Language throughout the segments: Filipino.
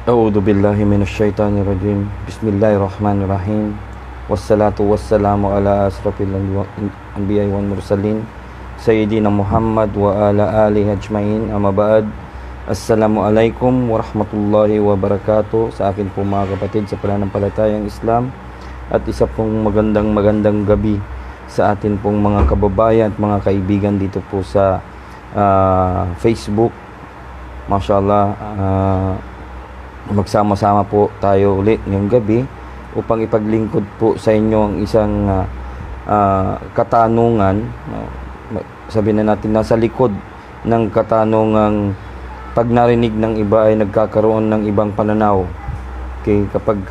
A'udzu billahi minasyaitonir rajim. Bismillahirrahmanirrahim. Wassalatu wassalamu ala asrafil anbiya'i wal mursalin sayyidina Muhammad wa ala alihi ajmain. Amma ba'd. Assalamualaikum warahmatullahi wabarakatuh. Sa akin po mga kapatid sa pananampalatayang Islam, at isa pong magandang gabi sa atin pong mga kababayan at mga kaibigan dito po sa Facebook. Mashallah, magsama-sama po tayo ulit ngayong gabi upang ipaglingkod po sa inyo ang isang katanungan. Sabihin na natin, nasa likod ng katanungang pag narinig ng iba ay nagkakaroon ng ibang pananaw. Okay, kapag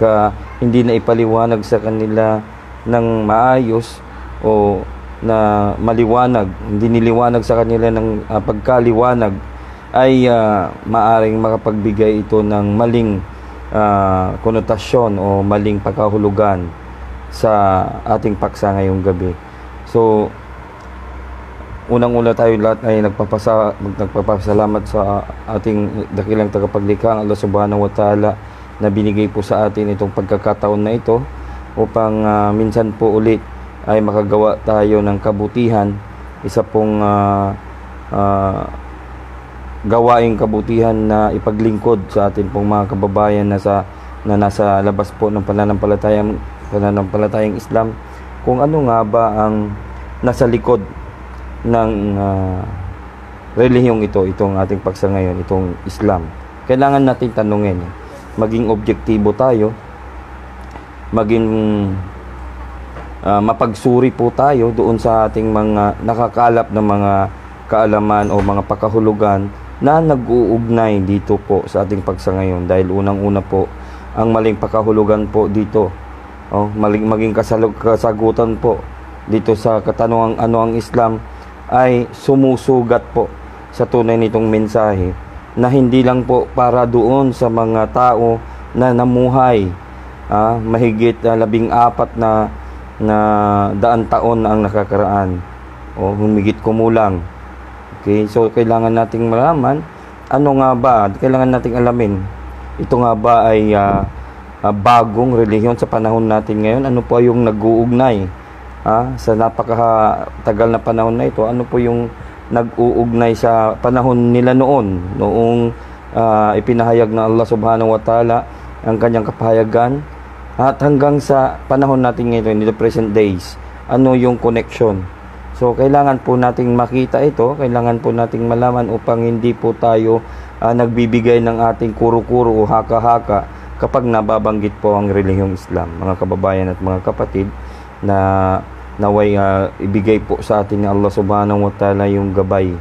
hindi na ipaliwanag sa kanila ng maayos o na maliwanag, hindi niliwanag sa kanila ng pagkaliwanag, ay maaring makapagbigay ito ng maling konotasyon o maling pagkahulugan sa ating paksa ngayong gabi. So, unang-una tayo lahat ay nagpapasalamat sa ating dakilang tagapaglikha, Allah Subhanahu wa Ta'ala, na binigay po sa atin itong pagkakataon na ito upang minsan po ulit ay makagawa tayo ng kabutihan, isa pong gawaing kabutihan na ipaglingkod sa atin pong mga kababayan na nasa labas po ng pananampalatayang Islam, kung ano nga ba ang nasa likod ng relihiyong itong ating paksa ngayon, itong Islam. Kailangan natin tanungin, maging objektibo tayo, maging mapagsuri po tayo doon sa ating mga nakakalap ng mga kaalaman o mga pakahulugan na nag-uugnay dito po sa ating paksa ngayon. Dahil unang-una po, ang maling pakahulugan po dito, maging kasagutan po dito sa katanungang ano ang Islam, ay sumusugat po sa tunay nitong mensahe na hindi lang po para doon sa mga tao na namuhay mahigit 14 na daan taon na ang nakakaraan o humigit kumulang. Okay, so kailangan nating malaman ano nga ba, kailangan nating alamin ito nga ba ay bagong relihiyon sa panahon natin ngayon. Ano po yung nag-uugnay sa napakatagal na panahon na ito? Ano po yung nag-uugnay sa panahon nila noong ipinahayag na Allah Subhanahu wa Ta'ala ang kanyang kapahayagan, at hanggang sa panahon natin ngayon, in the present days, ano yung connection? So, kailangan po nating makita ito, kailangan po nating malaman upang hindi po tayo nagbibigay ng ating kuro-kuro o haka-haka kapag nababanggit po ang relihiyong Islam. Mga kababayan at mga kapatid, na naway ibigay po sa atin ni Allah Subhanahu wa Ta'ala yung gabay.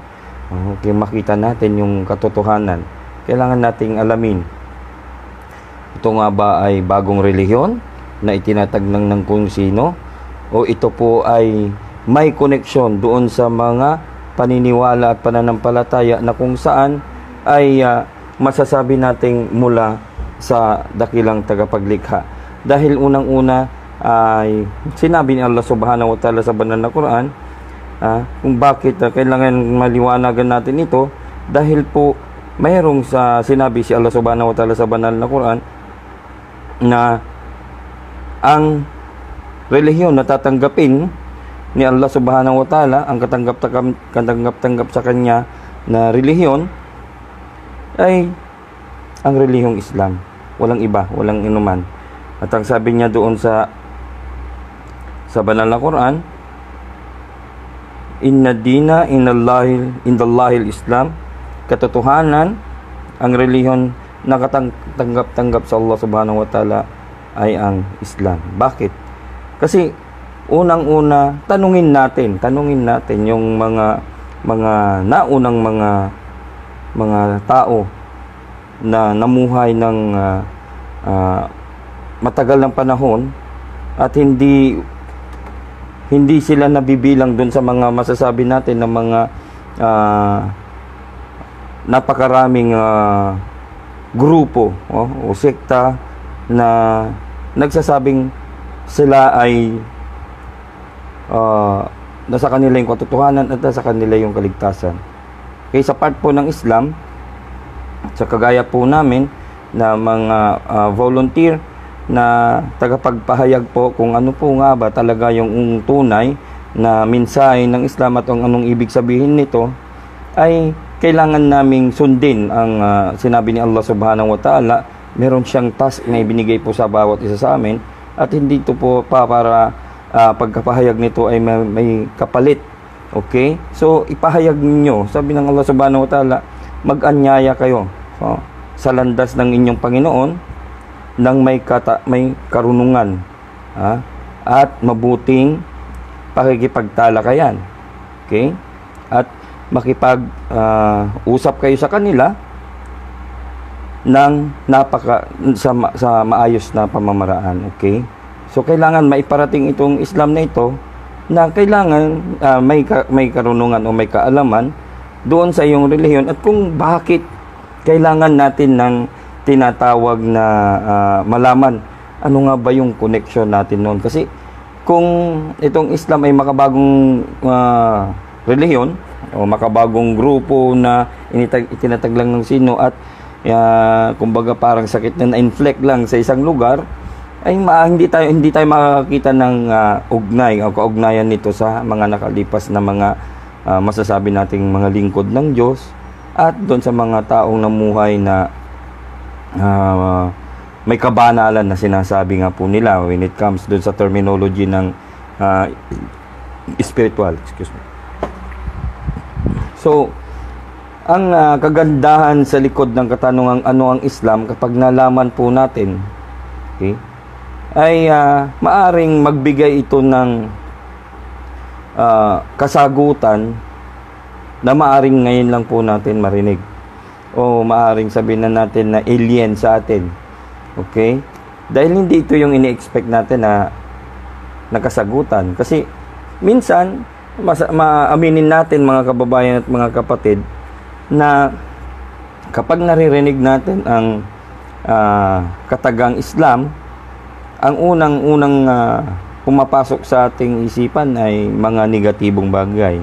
Okay, makita natin yung katotohanan. Kailangan nating alamin, ito nga ba ay bagong relihiyon na itinatag ng kung sino, o ito po ay may koneksyon doon sa mga paniniwala at pananampalataya na kung saan ay masasabi nating mula sa dakilang tagapaglikha. Dahil unang-una ay sinabi ni Allah Subhanahu wa Ta'ala sa banal na Quran kung bakit kailangan maliwanagan natin ito, dahil po mayroong sinabi si Allah Subhanahu wa Ta'ala sa banal na Quran na ang relihiyon na tatanggapin ni Allah Subhanahu wa Ta'ala, ang katanggap-tanggap sa kanya na relihiyon, ay ang relihiyong Islam. Walang iba, walang inuman. At ang sabi niya doon sa banal na Quran, inna dina indallahil Islam, katotohanan, ang relihiyon na katanggap-tanggap sa Allah Subhanahu wa Ta'ala ay ang Islam. Bakit? Kasi unang-una, tanungin natin yung mga naunang mga tao na namuhay ng matagal ng panahon, at hindi sila nabibilang dun sa mga masasabi natin na mga napakaraming grupo o sekta na nagsasabing sila ay nasa kanila yung katotohanan at nasa kanila yung kaligtasan. Kaya sa part po ng Islam, sa kagaya po namin, na mga volunteer na tagapagpahayag po kung ano po nga ba talaga yung tunay na mensahe ng Islam at ang anong ibig sabihin nito, ay kailangan naming sundin ang sinabi ni Allah subhanahu wa ta'ala. Meron siyang task na ibinigay po sa bawat isa sa amin, at hindi ito po para pagkapahayag nito ay may kapalit. Okay? So, ipahayag ninyo. Sabi ng Allah subhanahu wa ta'ala, mag-anyaya kayo sa landas ng inyong Panginoon ng may karunungan at mabuting pakikipagtalakayan. Okay? At makipag-usap kayo sa kanila ng sa maayos na pamamaraan. Okay? So, kailangan maiparating itong Islam na ito na kailangan may karunungan o may kaalaman doon sa iyong relihiyon at kung bakit kailangan natin ng tinatawag na malaman ano nga ba yung connection natin noon. Kasi kung itong Islam ay makabagong relihiyon o makabagong grupo na itinatag lang ng sino at kumbaga parang sakit na na-inflict lang sa isang lugar, ay hindi tayo makakita ng ugnay o kaugnayan nito sa mga nakalipas na mga masasabi nating mga lingkod ng Diyos at doon sa mga taong namuhay na may kabanalan na sinasabi nga po nila when it comes doon sa terminology ng spiritual. Excuse me. So, ang kagandahan sa likod ng katanungang ano ang Islam, kapag nalaman po natin, okay, ay maaring magbigay ito ng kasagutan na maaring ngayon lang po natin marinig, o maaring sabihin na natin na alien sa atin. Okay? Dahil hindi ito yung ini-expect natin na nakasagutan. Kasi minsan maaminin natin mga kababayan at mga kapatid na kapag naririnig natin ang katagang Islam, ang unang pumapasok sa ating isipan ay mga negatibong bagay.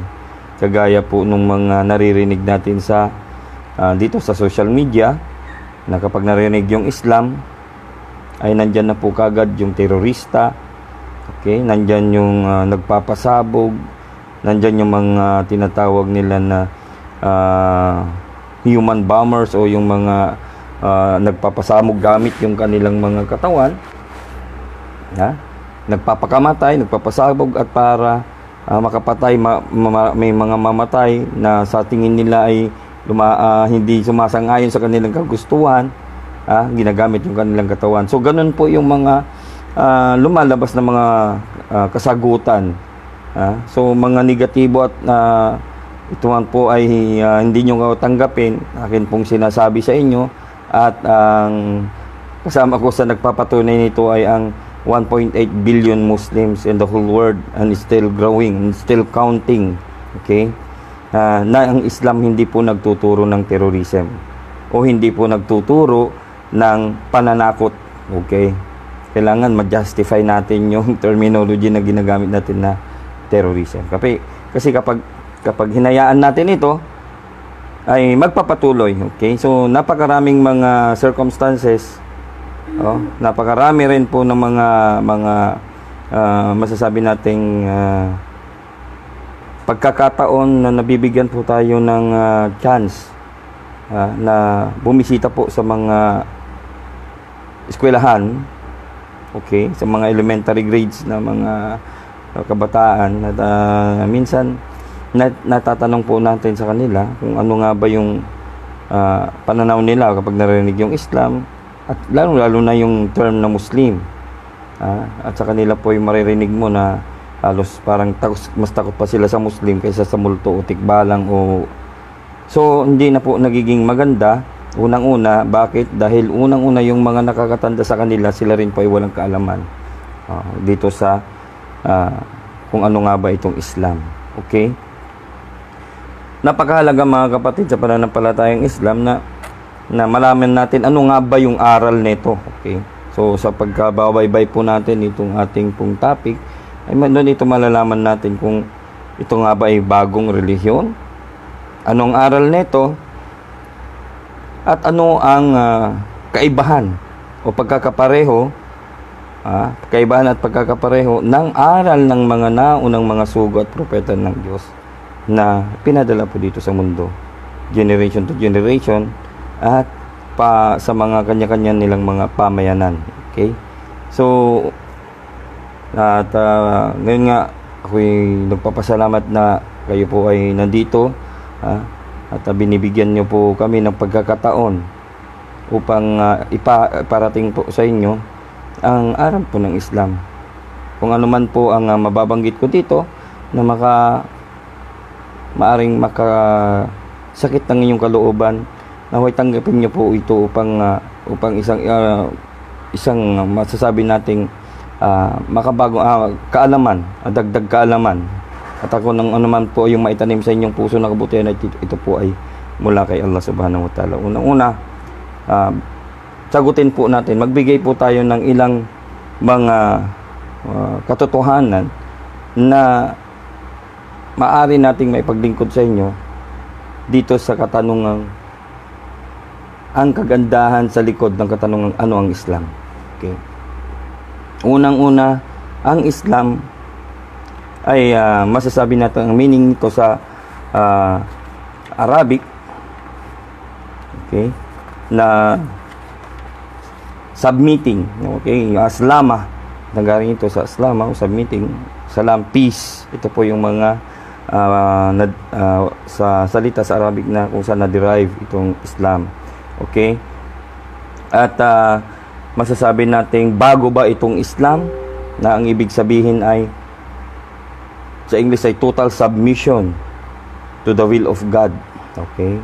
Kagaya po nung mga naririnig natin sa dito sa social media, na kapag naririnig yung Islam ay nandyan na po kagad yung terorista. Okay, nandyan yung nagpapasabog, nandyan yung mga tinatawag nila na human bombers o yung mga nagpapasamog gamit yung kanilang mga katawan. Nagpapakamatay, nagpapasabog at para makapatay, may mga mamatay na sa tingin nila ay hindi sumasang-ayon sa kanilang kagustuhan, ginagamit yung kanilang katawan. So ganun po yung mga lumalabas na mga kasagutan. So mga negatibo at ito man po ay hindi nyo tanggapin. Akin pong sinasabi sa inyo, at ang kasama ko sa nagpapatunay nito ay ang 1.8 billion Muslims in the whole world, and still growing and still counting. Okay? Na ang Islam hindi po nagtuturo ng terrorism o hindi po nagtuturo ng pananakot. Okay? Kailangan ma-justify natin yung terminology na ginagamit natin na terrorism. Kasi kapag hinayaan natin ito, ay magpapatuloy. Okay? So napakaraming mga circumstances, napakarami rin po ng mga masasabi nating pagkakataon na nabibigyan po tayo ng chance na bumisita po sa mga eskwelahan, okay, sa mga elementary grades na mga kabataan, at minsan natatanong po natin sa kanila kung ano nga ba yung pananaw nila kapag narinig yung Islam, at lalo na yung term na Muslim. At sa kanila po yung maririnig mo na halos parang mas takot pa sila sa Muslim kaysa sa multo o tikbalang so hindi na po nagiging maganda. Unang-una, bakit? Dahil unang-una yung mga nakakatanda sa kanila, sila rin po ay walang kaalaman dito sa kung ano nga ba itong Islam. Okay? Napakahalaga mga kapatid sa pananampalatayang Islam na malaman natin ano nga ba yung aral nito. Okay? So sa pagkababaybay po natin itong ating pong topic, ay doon ito malalaman natin kung ito nga ba ay bagong relihiyon, anong aral nito, at ano ang kaibahan o pagkakapareho, kaibahan at pagkakapareho ng aral ng mga naunang mga sugo at propeta ng Diyos na pinadala po dito sa mundo, generation to generation, at sa mga kanya-kanya nilang mga pamayanan. Okay? So, at ngayon nga, ako'y nagpapasalamat na kayo po ay nandito, at binibigyan nyo po kami ng pagkakataon upang iparating po sa inyo ang aral po ng Islam. Kung ano man po ang mababanggit ko dito na maaring makasakit ng inyong kalooban, naway tanggapin nyo po ito upang isang masasabi nating makabagong kaalaman, dagdag kaalaman. At ako ng anuman po yung maitanim sa inyong puso na kabutihan, ito po ay mula kay Allah subhanahu wa ta'ala. Unang-una, sagutin po natin, magbigay po tayo ng ilang mga katotohanan na maaari nating maipaglingkod sa inyo dito sa katanungang ang kagandahan sa likod ng katanungang ano ang Islam. Okay. Unang-una, ang Islam ay masasabi natin ang meaning nito sa Arabic, okay, na submitting, okay, aslama, nanggaling ito sa aslama o submitting, salam, peace. Ito po yung mga sa salita sa Arabic na kung saan na-derive itong Islam. Okay? At masasabi nating bago ba itong Islam, na ang ibig sabihin ay sa English ay total submission to the will of God. Okay?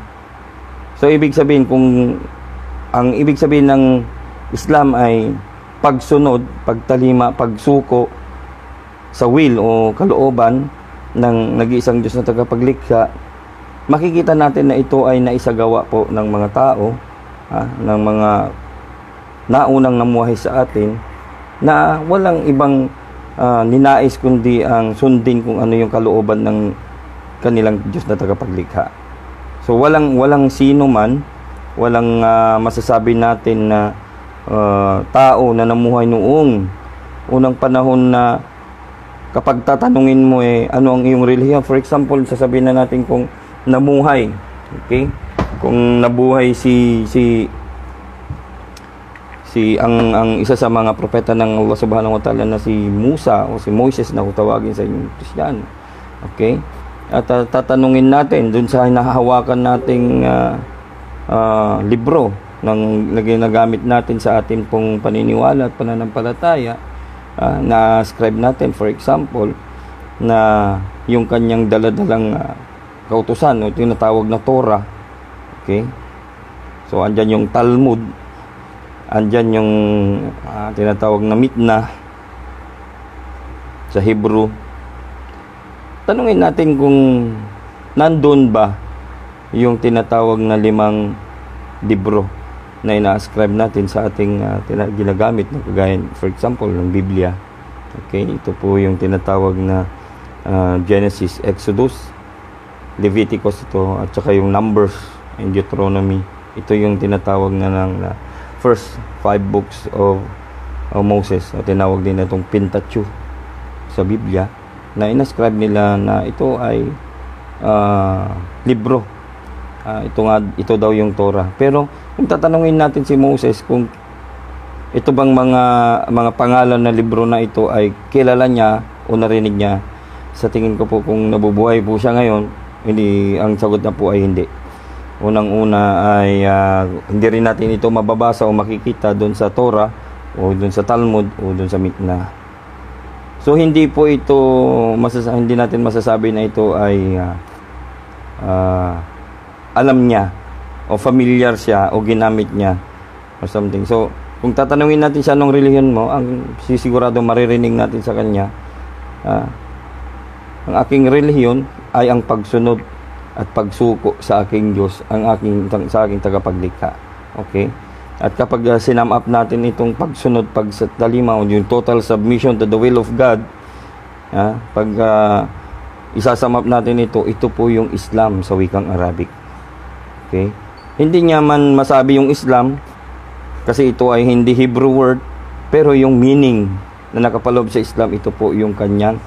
So ibig sabihin, kung ang ibig sabihin ng Islam ay pagsunod, pagtalima, pagsuko sa will o kalooban ng nag-iisang Diyos na tagapaglikha, makikita natin na ito ay naisagawa po ng mga tao, ng mga naunang namuhay sa atin, na walang ibang ninais kundi ang sundin kung ano yung kalooban ng kanilang Diyos na tagapaglikha. So walang sino man, walang masasabi natin na tao na namuhay noong unang panahon na kapag tatanungin mo ano ang iyong relihiyon, for example, sasabihin na natin kung namuhay, okay? Kung nabuhay ang isa sa mga propeta ng Allah subhanahu wa ta'ala na si Musa o si Moises na tawagin sa inyong Kristiyano. Okay? At tatanungin natin dun sa hinahawakan nating libro ng ginagamit natin sa ating pong paniniwala at pananampalataya, na scribe natin, for example, na yung kanyang daladalang kautusan o tinatawag na Torah. Okay? So andyan yung Talmud, andyan yung tinatawag na Mitna sa Hebrew. Tanungin natin kung nandun ba yung tinatawag na 5 libro na ina-ascribe natin sa ating ginagamit na kagaya, for example, ng Biblia. Okay, ito po yung tinatawag na Genesis, Exodus, Leviticus ito, at saka yung Numbers and Deuteronomy. Ito yung tinatawag na ng first 5 books of Moses, o tinawag din na itong Pentateuch sa Biblia, na inascribe nila na ito ay libro. Ito daw yung Torah. Pero kung tatanungin natin si Moses kung ito bang mga pangalan na libro na ito ay kilala niya o narinig niya, sa tingin ko po kung nabubuhay po siya ngayon, ang sagot na po ay hindi. Unang-una ay hindi rin natin ito mababasa o makikita doon sa Torah o doon sa Talmud o doon sa Mitna. So hindi po ito hindi natin masasabi na ito ay alam niya o familiar siya o ginamit niya or something. So kung tatanungin natin siya anong relihiyon mo, ang sisigurado maririnig natin sa kanya, ang aking relihiyon ay ang pagsunod at pagsuko sa aking Diyos, sa aking tagapaglikha. Okay? At kapag sinum up natin itong pagsunod, pagtalima, yung total submission to the will of God, pag isasum up natin ito po yung Islam sa wikang Arabic. Okay? Hindi niya man masabi yung Islam Kasi ito ay hindi Hebrew word, pero yung meaning na nakapaloob sa Islam, ito po yung kanyang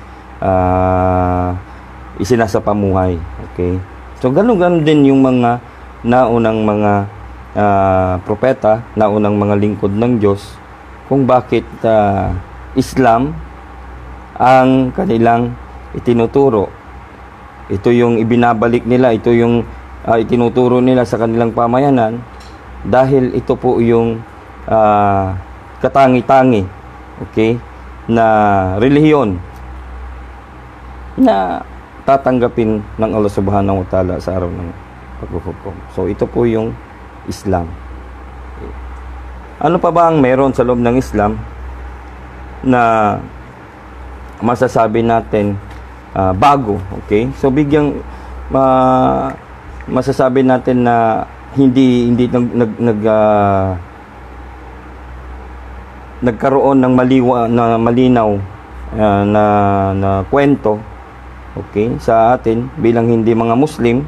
isinasapamuhay. Okay? So, ganun din yung mga naunang mga propeta, naunang mga lingkod ng Diyos, kung bakit Islam ang kanilang itinuturo. Ito yung ibinabalik nila, ito yung itinuturo nila sa kanilang pamayanan, dahil ito po yung katangi-tangi, okay, na relihiyon na tatanggapin ng Allah Subhanahu wa Ta'ala sa araw ng paghuhukom. So ito po yung Islam. Ano pa ba ang meron sa loob ng Islam na masasabi natin bago, okay? So masasabi natin na hindi nagkaroon ng malinaw na kwento, okay, sa atin bilang hindi mga Muslim,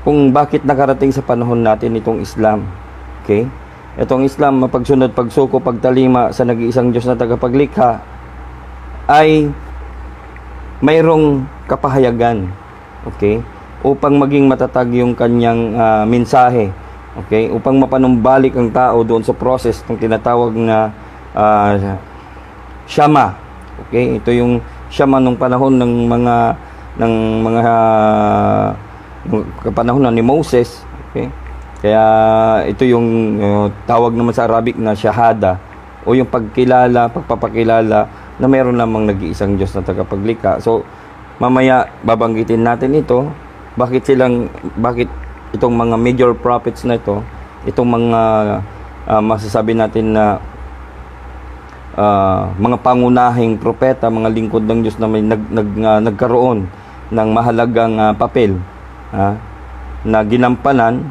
kung bakit nakarating sa panahon natin itong Islam. Okay? Itong Islam, mapagsunod, pagsuko, pagtalima sa nag-iisang Diyos na tagapaglikha, ay mayroong kapahayagan, okay, upang maging matatag yung kanyang mensahe, okay, upang mapanumbalik ang tao doon sa process ng tinatawag na Shama. Okay, ito yung Shama nung panahon ng mga kapanahon ni Moses. Okay, kaya ito yung tawag naman sa Arabic na Shahada, o yung pagpapakilala na mayroon lamang nag-iisang Diyos na tagapaglikha. So mamaya babanggitin natin ito, bakit itong mga major prophets na itong mga masasabi natin na mga pangunahing propeta, mga lingkod ng Diyos na may nagkaroon ng mahalagang papel na ginampanan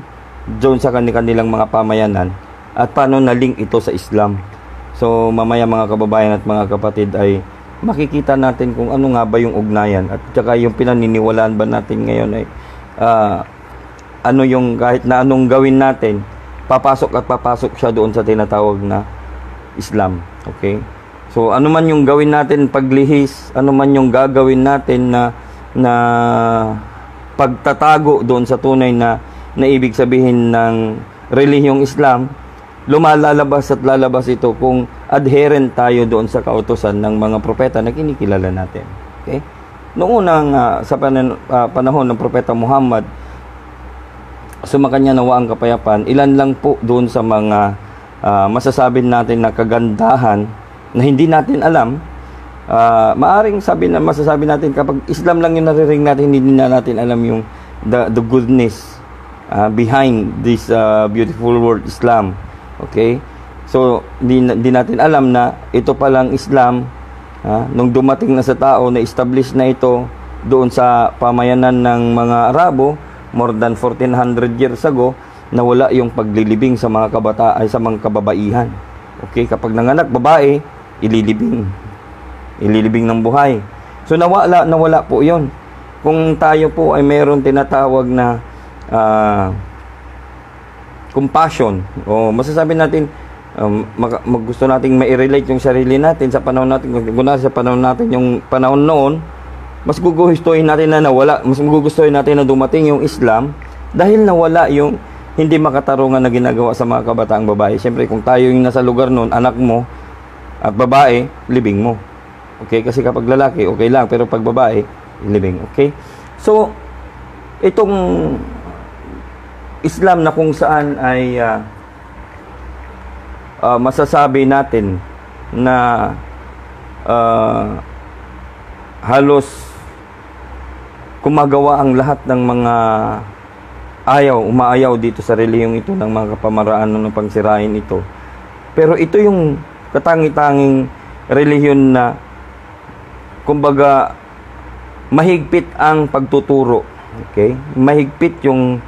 doon sa kanilang mga pamayanan, at paano na-link ito sa Islam. So mamaya mga kababayan at mga kapatid ay makikita natin kung ano nga ba yung ugnayan, at saka yung pinaniniwalaan ba natin ngayon ay ano yung kahit na anong gawin natin, papasok siya doon sa tinatawag na Islam. Okay? So ano man yung gawin natin paglihis, ano man yung gagawin natin na pagtatago doon sa tunay na ibig sabihin ng relihiyong Islam, lumalalabas at lalabas ito kung adherent tayo doon sa kautusan ng mga propeta na kinikilala natin. Okay? Noong unang sa panahon ng propeta Muhammad, sumakanya nawa ang kapayapaan, ilan lang po doon sa mga masasabi natin na kagandahan na hindi natin alam. Maaring masasabi natin kapag Islam lang yung naririnig natin, hindi na natin alam yung the goodness behind this beautiful word Islam. Okay? So di natin alam na ito palang Islam, nung dumating na sa tao, na establish na ito doon sa pamayanan ng mga Arabo more than 1400 years ago, na wala yung paglilibing sa mga sa mga kababaihan. Okay, kapag nanganak babae, ililibing ng buhay. So nawala po 'yon. Kung tayo po ay mayroon tinatawag na compassion, o masasabi natin gusto nating ma-relate yung sarili natin sa panahon natin, kung sa panahon natin yung panahon noon, mas gugustuhin natin na nawala, mas gugustuhin natin na dumating yung Islam, dahil nawala yung hindi makatarungan na ginagawa sa mga kabataang babae. Siyempre, kung tayo yung nasa lugar noon, anak mo at babae, libing mo. Okay? Kasi kapag lalaki, okay lang, pero pag babae, libing. Okay? So, itong Islam na kung saan ay masasabi natin na halos kumagawa ang lahat ng mga umaayaw dito sa relihiyong ito ng mga kapamaraan ng pangsirain ito. Pero ito yung katangi-tanging relihiyon na kumbaga mahigpit ang pagtuturo. Okay? Mahigpit yung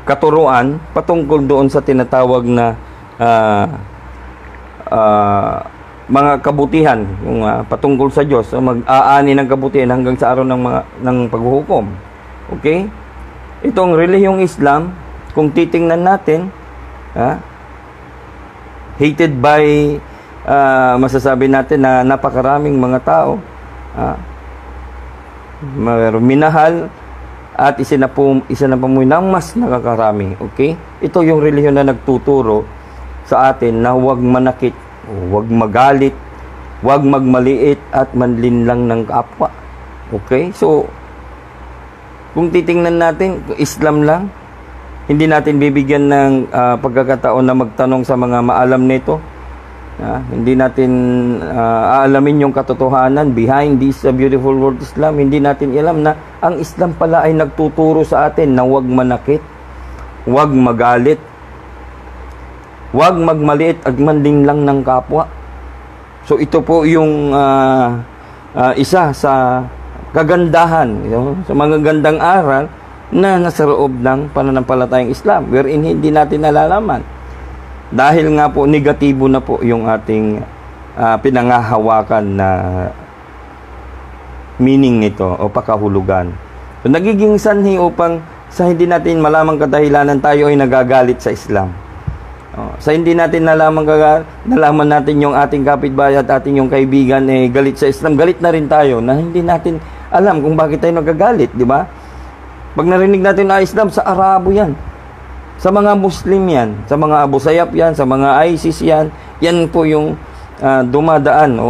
katuruan patungkol doon sa tinatawag na mga kabutihan, yung patungkol sa Diyos, mag-aani ng kabutihan hanggang sa araw ng paghuhukom. Okay? Itong relihiyong Islam, kung titingnan natin, Hated by, masasabi natin na napakaraming mga tao. Minahal at isinapamuhay ng mas nakakarami. Okay? Ito yung relihiyon na nagtuturo sa atin na huwag manakit, huwag magalit, huwag magmaliit at manlinlang ng kapwa. Okay? So, kung titingnan natin, Islam lang, hindi natin bibigyan ng pagkakataon na magtanong sa mga maalam nito. Hindi natin aalamin yung katotohanan behind this beautiful word Islam. Hindi natin alam na ang Islam pala ay nagtuturo sa atin na huwag manakit, huwag magalit, huwag magmaliit at manlinlang ng kapwa. So ito po yung isa sa kagandahan, sa mga gandang aral na nasa loob ng pananampalatayang Islam, wherein hindi natin nalalaman. Dahil nga po, negatibo na po yung ating pinangahawakan na meaning nito o pakahulugan. So, nagiging sanhi upang sa hindi natin malamang kadahilanan tayo ay nagagalit sa Islam. Sa hindi natin nalaman natin yung ating kapitbahay at ating yung kaibigan galit sa Islam, galit na rin tayo na hindi natin alam kung bakit tayo nagagalit, di ba? Pag narinig natin na Islam, sa Arabo yan. Sa mga Muslim yan. Sa mga Abu Sayyaf yan. Sa mga ISIS yan. Yan po yung dumadaan o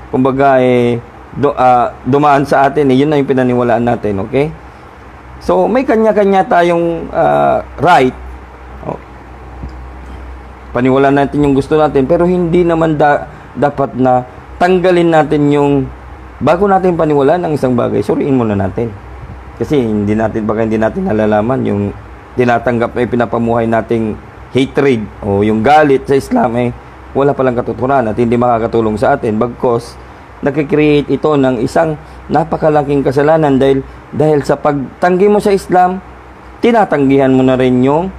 kumbaga dumaan sa atin. Yun na yung pinaniwalaan natin. Okay? So, may kanya-kanya tayong right. Paniwalaan natin yung gusto natin. Pero hindi naman dapat na tanggalin natin yung bago natin paniwalaan ang isang bagay. Suriin muna natin. Kasi baka hindi natin nalalaman yung tinatanggap na pinapamuhay nating hatred o yung galit sa Islam wala palang katotohanan at hindi makakatulong sa atin. Bagkos, nakikreate ito ng isang napakalaking kasalanan dahil sa pagtanggi mo sa Islam, tinatanggihan mo na rin yung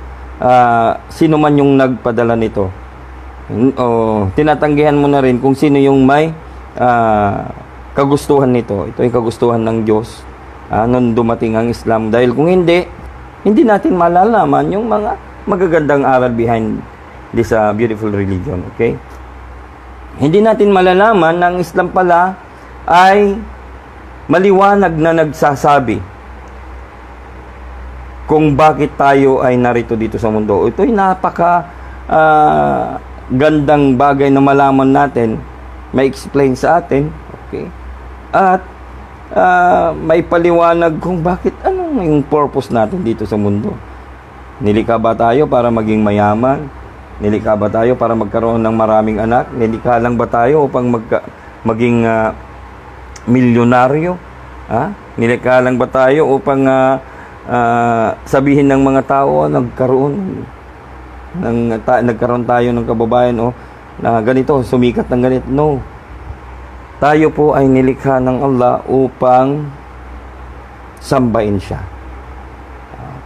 sino man yung nagpadala nito. O tinatanggihan mo na rin kung sino yung may kagustuhan nito. Ito ay kagustuhan ng Diyos. Nung dumating ang Islam. Dahil kung hindi natin malalaman yung mga magagandang aral behind this beautiful religion. Okay? Hindi natin malalaman na ang Islam pala ay maliwanag na nagsasabi kung bakit tayo ay narito dito sa mundo. Ito ay napaka gandang bagay na malaman natin, may explain sa atin. Okay? At may paliwanag kung bakit, ano yung purpose natin dito sa mundo. Nilikha ba tayo para maging mayaman? Nilikha ba tayo para magkaroon ng maraming anak? Nilikha lang ba tayo upang maging milyonaryo? Nilikha lang ba tayo upang sabihin ng mga tao nagkaroon tayo ng kababayan na ganito, sumikat ng ganito? No. Tayo po ay nilikha ng Allah upang sambahin siya.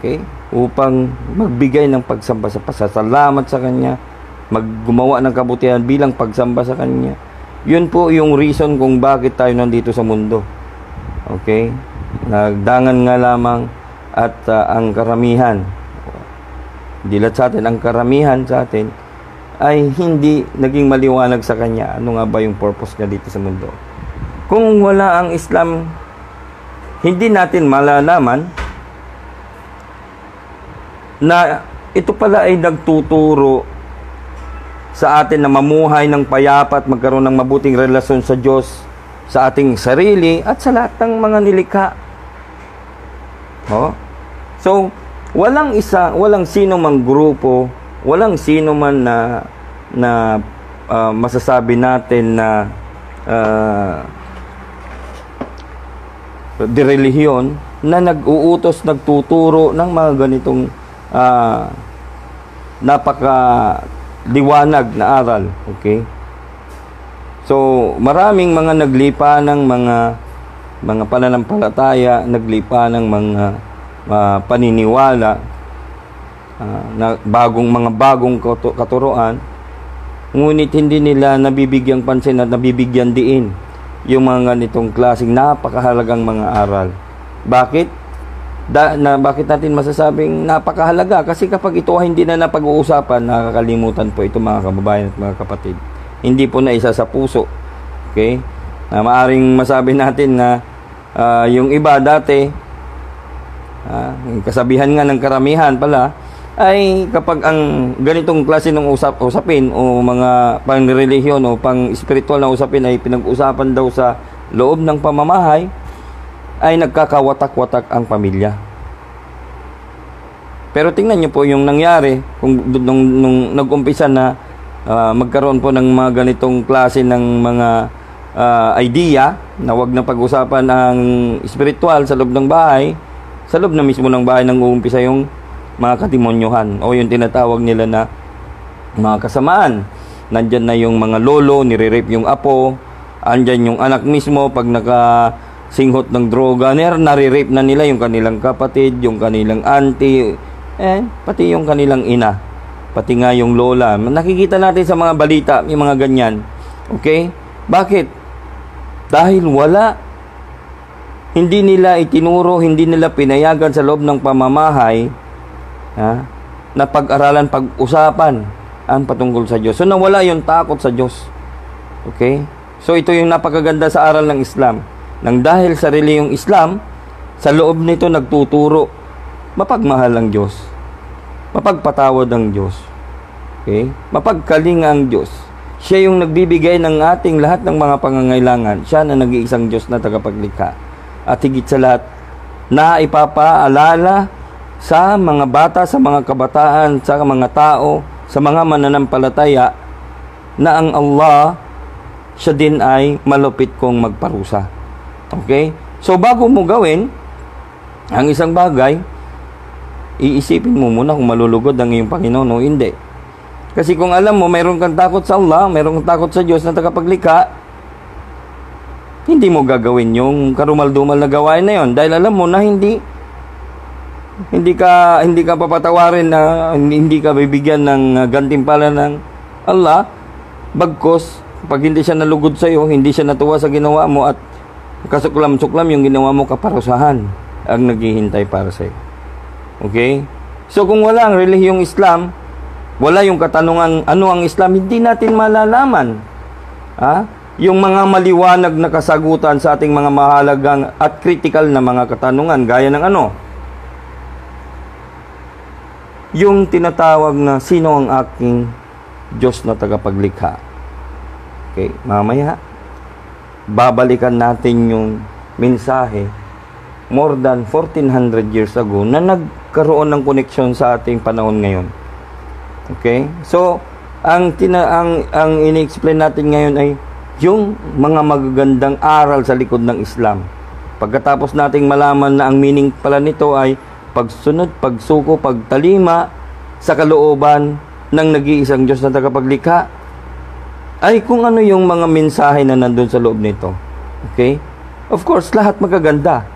Okay? Upang magbigay ng pagsamba sa pasasalamat sa Kanya, maggumawa ng kabutihan bilang pagsamba sa Kanya. Yun po yung reason kung bakit tayo nandito sa mundo. Okay? Nagdangan nga lamang at ang karamihan, dilat sa atin, ang karamihan sa atin, ay hindi naging maliwanag sa Kanya. Ano nga ba yung purpose niya dito sa mundo? Kung wala ang Islam, hindi natin malalaman na ito pala ay nagtuturo sa atin na mamuhay ng payapa at magkaroon ng mabuting relasyon sa Diyos, sa ating sarili at sa lahat ng mga nilikha. So, walang sino mang grupo, walang sino man na masasabi natin na di relihiyon na nag-uutos, nagtuturo ng mga ganitong napaka-liwanag na aral. Okay? So, maraming mga naglipa ng mga pananampalataya, naglipa ng mga paniniwala, na bagong katuruan, ngunit hindi nila nabibigyang pansin at nabibigyan diin yung mga ganitong klaseng napakahalagang mga aral. Bakit? Bakit natin masasabing napakahalaga? Kasi kapag ito hindi na napag-uusapan, nakakalimutan po ito mga kababayan at mga kapatid. Hindi po na isa sa puso. Okay? Maaring masabi natin na yung iba dati, yung kasabihan nga ng karamihan pala, ay kapag ang ganitong klase ng usapin o mga pang-relihiyon o pang-spiritual na usapin ay pinag-usapan daw sa loob ng pamamahay, ay nagkakawatak-watak ang pamilya. Pero tingnan nyo po yung nangyari nung nag-umpisa na magkaroon po ng mga ganitong klase ng mga idea na wag na pag-usapan ang spiritual sa loob ng bahay, sa loob na mismo ng bahay nang uumpisa yung mga katimonyohan o yung tinatawag nila na mga kasamaan. Nandyan na yung mga lolo, nire-rape yung apo, andyan yung anak mismo pag nakasinghot ng droga, nare-rape na nila yung kanilang kapatid, yung kanilang auntie, pati yung kanilang ina, pati nga yung lola. Nakikita natin sa mga balita yung mga ganyan. Okay? Bakit? Dahil hindi nila itinuro, hindi nila pinayagan sa loob ng pamamahay na pag-aralan, pag-usapan ang patungkol sa Diyos. So nawala yung takot sa Diyos. Okay? So ito yung napakaganda sa aral ng Islam. Nang dahil sa reliyong Islam, sa loob nito nagtuturo, mapagmahal ang Diyos, mapagpatawad ang Diyos, okay? Mapagkalinga ang Diyos. Siya yung nagbibigay ng ating lahat ng mga pangangailangan. Siya na nag-iisang Diyos na tagapaglikha. At higit sa lahat, na ipapaalala sa mga bata, sa mga kabataan, sa mga tao, sa mga mananampalataya na ang Allah, siya din ay malupit kong magparusa. Okay? So bago mo gawin ang isang bagay, iisipin mo muna kung malulugod ang iyong Panginoon o hindi. Kasi kung alam mo, mayroon kang takot sa Allah, mayroon kang takot sa Diyos na tagapaglikha, hindi mo gagawin yung karumal-dumal na gawain na yon dahil alam mo na hindi ka papatawarin, na hindi ka bibigyan ng gantimpala ng Allah. Bagkos pag hindi siya nalugod sa iyo, hindi siya natuwa sa ginawa mo at kasuklam-suklam yung ginawa mo, kaparusahan ang naghihintay para sa iyo. Okay? So kung wala ang relihiyong Islam, wala yung katanungan ano ang Islam, hindi natin malalaman yung mga maliwanag na kasagutan sa ating mga mahalagang at critical na mga katanungan, gaya ng yung tinatawag na sino ang aking Diyos na tagapaglikha. Okay, mamaya babalikan natin yung mensahe more than 1400 years ago na nagkaroon ng koneksyon sa ating panahon ngayon. Okay? So, ang ini-explain natin ngayon ay yung mga magagandang aral sa likod ng Islam. Pagkatapos nating malaman na ang meaning pala nito ay pagsunod, pagsuko, pagtalima sa kalooban ng nag-iisang Diyos na tagapaglikha, ay kung ano yung mga mensahe na nandun sa loob nito. Okay? Of course, lahat magaganda.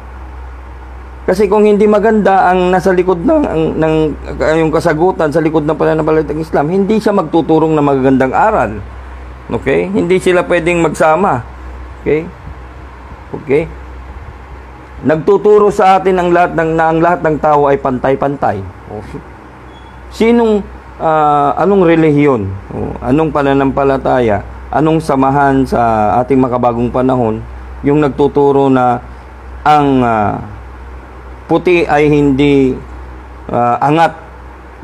Kasi kung hindi maganda ang nasa likod ng yung kasagutan sa likod ng pananampalataya ng Islam, hindi siya magtuturong na magagandang aral. Okay? Hindi sila pwedeng magsama. Okay? Okay? Nagtuturo sa atin ang lahat ng tao ay pantay-pantay. Anong relihiyon, anong pananampalataya, anong samahan sa ating makabagong panahon yung nagtuturo na ang puti ay hindi angat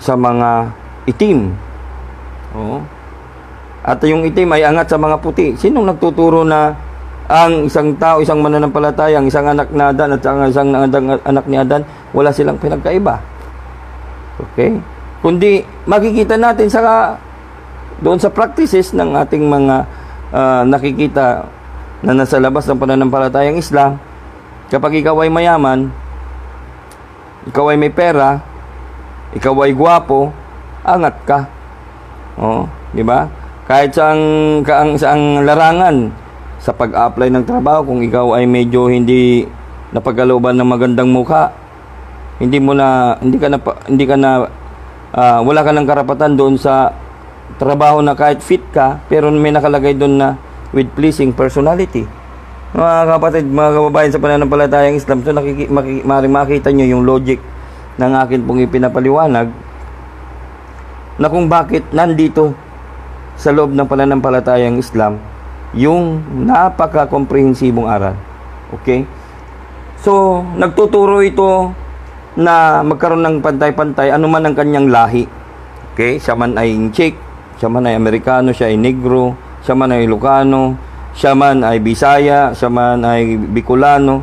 sa mga itim. At yung itim ay angat sa mga puti. Sinong nagtuturo na ang isang tao, isang mananampalataya, ang isang anak na Adan at ang isang anak ni Adan, wala silang pinagkaiba? Okay? Kundi makikita natin doon sa practices ng ating mga nakikita na nasa labas ng pananampalatayang Islam. Kapag ikaw ay mayaman, ikaw ay may pera, ikaw ay gwapo, angat ka. Di ba? Kahit saang larangan sa pag-apply ng trabaho, kung ikaw ay medyo hindi napagkalooban ng magandang mukha, wala ka ng karapatan doon sa trabaho na kahit fit ka, pero may nakalagay doon na with pleasing personality. Mga kapatid, mga kababayan sa pananampalatayang Islam, so makita nyo yung logic ng akin pong ipinapaliwanag na kung bakit nandito sa loob ng pananampalatayang Islam yung napaka-komprehensibong aral. Okay? So, nagtuturo ito na magkaroon ng pantay-pantay anuman ang kanyang lahi. Okay? Siya man ay Czech, siya man ay Amerikano, siya ay Negro, siya man ay Ilocano, siya man ay Bisaya, siya man ay Bicolano,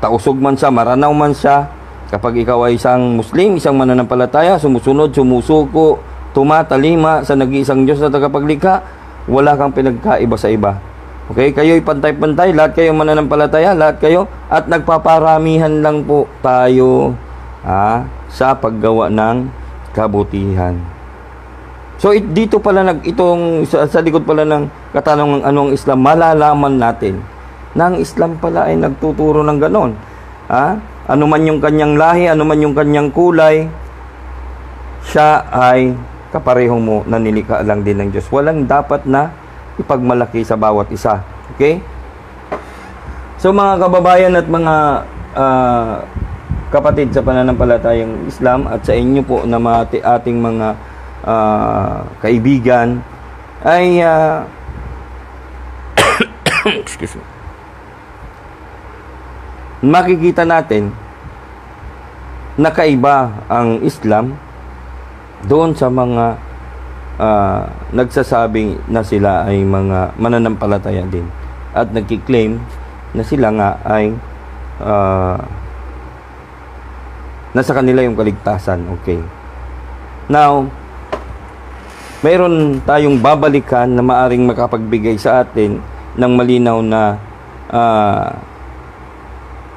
tausog man siya, Maranaw man siya. Kapag ikaw ay isang Muslim, isang mananampalataya, sumusunod, sumusuko, tumatalima sa nag-iisang Diyos na tagapaglikha, wala kang pinagkaiba sa iba. Okay? Kayo'y pantay-pantay, lahat kayo mananampalataya, lahat kayo, at nagpaparamihan lang po tayo sa paggawa ng kabutihan. So dito pala sa likod pala ng katanungang ano ang Islam, malalaman natin na ang Islam pala ay nagtuturo ng ganon. Ano man yung kanyang lahi, ano man yung kanyang kulay, siya ay kaparehong mo na nilikha lang din ng Diyos. Walang dapat na ipagmalaki sa bawat isa. Okay? So mga kababayan at mga kapatid sa pananampalatayang Islam at sa inyo po na ating mga kaibigan ay excuse me, makikita natin na kaiba ang Islam doon sa mga nagsasabing na sila ay mga mananampalataya din at nagki-claim na sila nga ay nasa kanila yung kaligtasan. Okay. Now, mayroon tayong babalikan na maaring makapagbigay sa atin ng malinaw na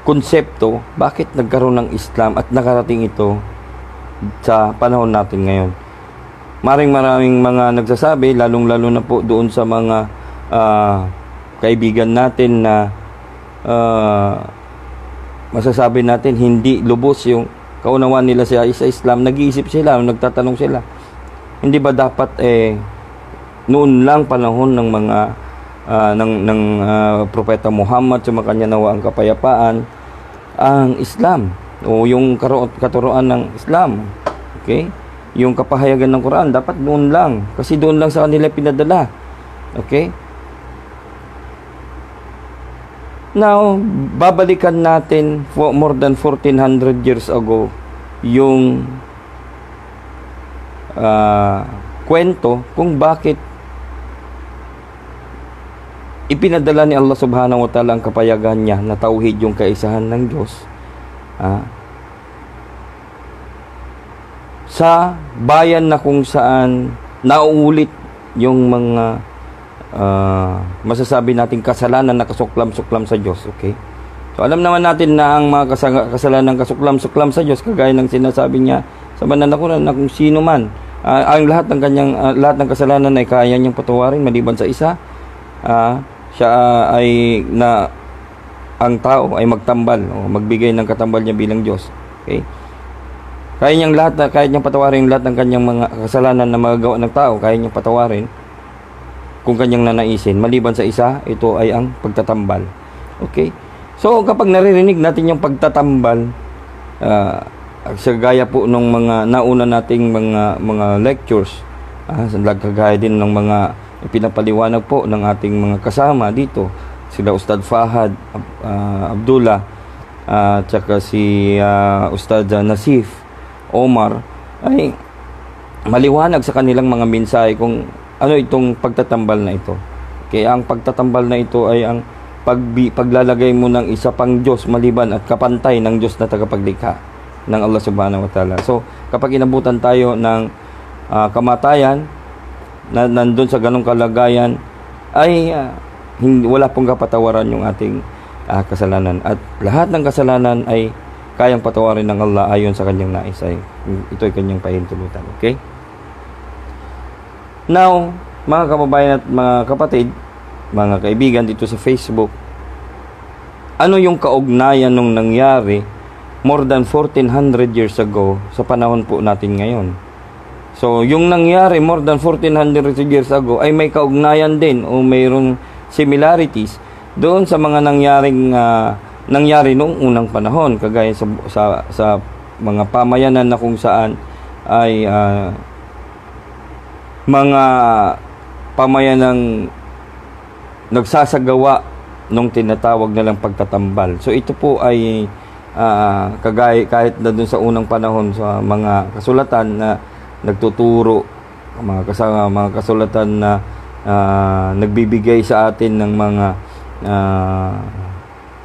konsepto bakit nagkaroon ng Islam at nakarating ito sa panahon natin ngayon. Maraming mga nagsasabi, lalong-lalo na po doon sa mga kaibigan natin na masasabi natin hindi lubos yung kaunawaan nila sa Islam. Nag-iisip sila, nagtatanong sila, hindi ba dapat noon lang panahon ng mga ng Propeta Muhammad, sumakanya nawa ang kapayapaan, ang Islam o yung katuruan ng Islam, okay, yung kapahayagan ng Quran dapat noon lang kasi doon lang sa kanila pinadala. Okay, now babalikan natin more than 1400 years ago yung kwento kung bakit ipinadala ni Allah subhanahu wa ta'ala ang kapayagan niya na tauhid, yung kaisahan ng Diyos, sa bayan na kung saan nauulit yung mga masasabi nating kasalanan na kasuklam-suklam sa Diyos. Okay? So alam naman natin na ang mga kasalanan kasuklam-suklam sa Diyos, kagaya ng sinasabi niya sa banal na Quran, na kung sino man ang lahat ng kasalanan ay kaya niyang patawarin maliban sa isa. Siya ay ang tao ay magtambal o magbigay ng katambal niya bilang Diyos. Okay? Kaya niyang patawarin lahat ng kanyang mga kasalanan na magagawa ng tao, kaya niyang patawarin kung kanyang nanaisin. Maliban sa isa, ito ay ang pagtatambal. Okay? So, kapag naririnig natin yung pagtatambal, sa gaya po ng mga nauna nating mga lectures, kagaya din ng mga pinapaliwanag po ng ating mga kasama dito, sila Ustad Fahad Abdullah, tsaka si Ustad Nasif Omar, ay maliwanag sa kanilang mga mensahe kung ano itong pagtatambal na ito. Kaya ang pagtatambal na ito ay ang paglalagay mo ng isa pang Diyos maliban at kapantay ng Diyos na tagapaglikha ng Allah subhanahu wa ta'ala. So, kapag inabutan tayo ng kamatayan, na nandun sa ganong kalagayan, ay wala pong kapatawaran yung ating kasalanan. At lahat ng kasalanan ay kayang patawarin ng Allah ayon sa kanyang nais. Ito ay kanyang pahintulutan. Okay? Now, mga kababayan at mga kapatid, mga kaibigan dito sa Facebook, ano yung kaugnayan nung nangyari more than 1400 years ago sa panahon po natin ngayon? So, yung nangyari more than 1400 years ago ay may kaugnayan din o mayroong similarities doon sa mga nangyari noong unang panahon, kagaya sa mga pamayanan na kung saan ay mga pamayanang nagsasagawa nung tinatawag nilang pagtatambal. So ito po ay kagaya kahit na dun sa unang panahon sa mga kasulatan na nagtuturo, mga kasulatan na nagbibigay sa atin ng mga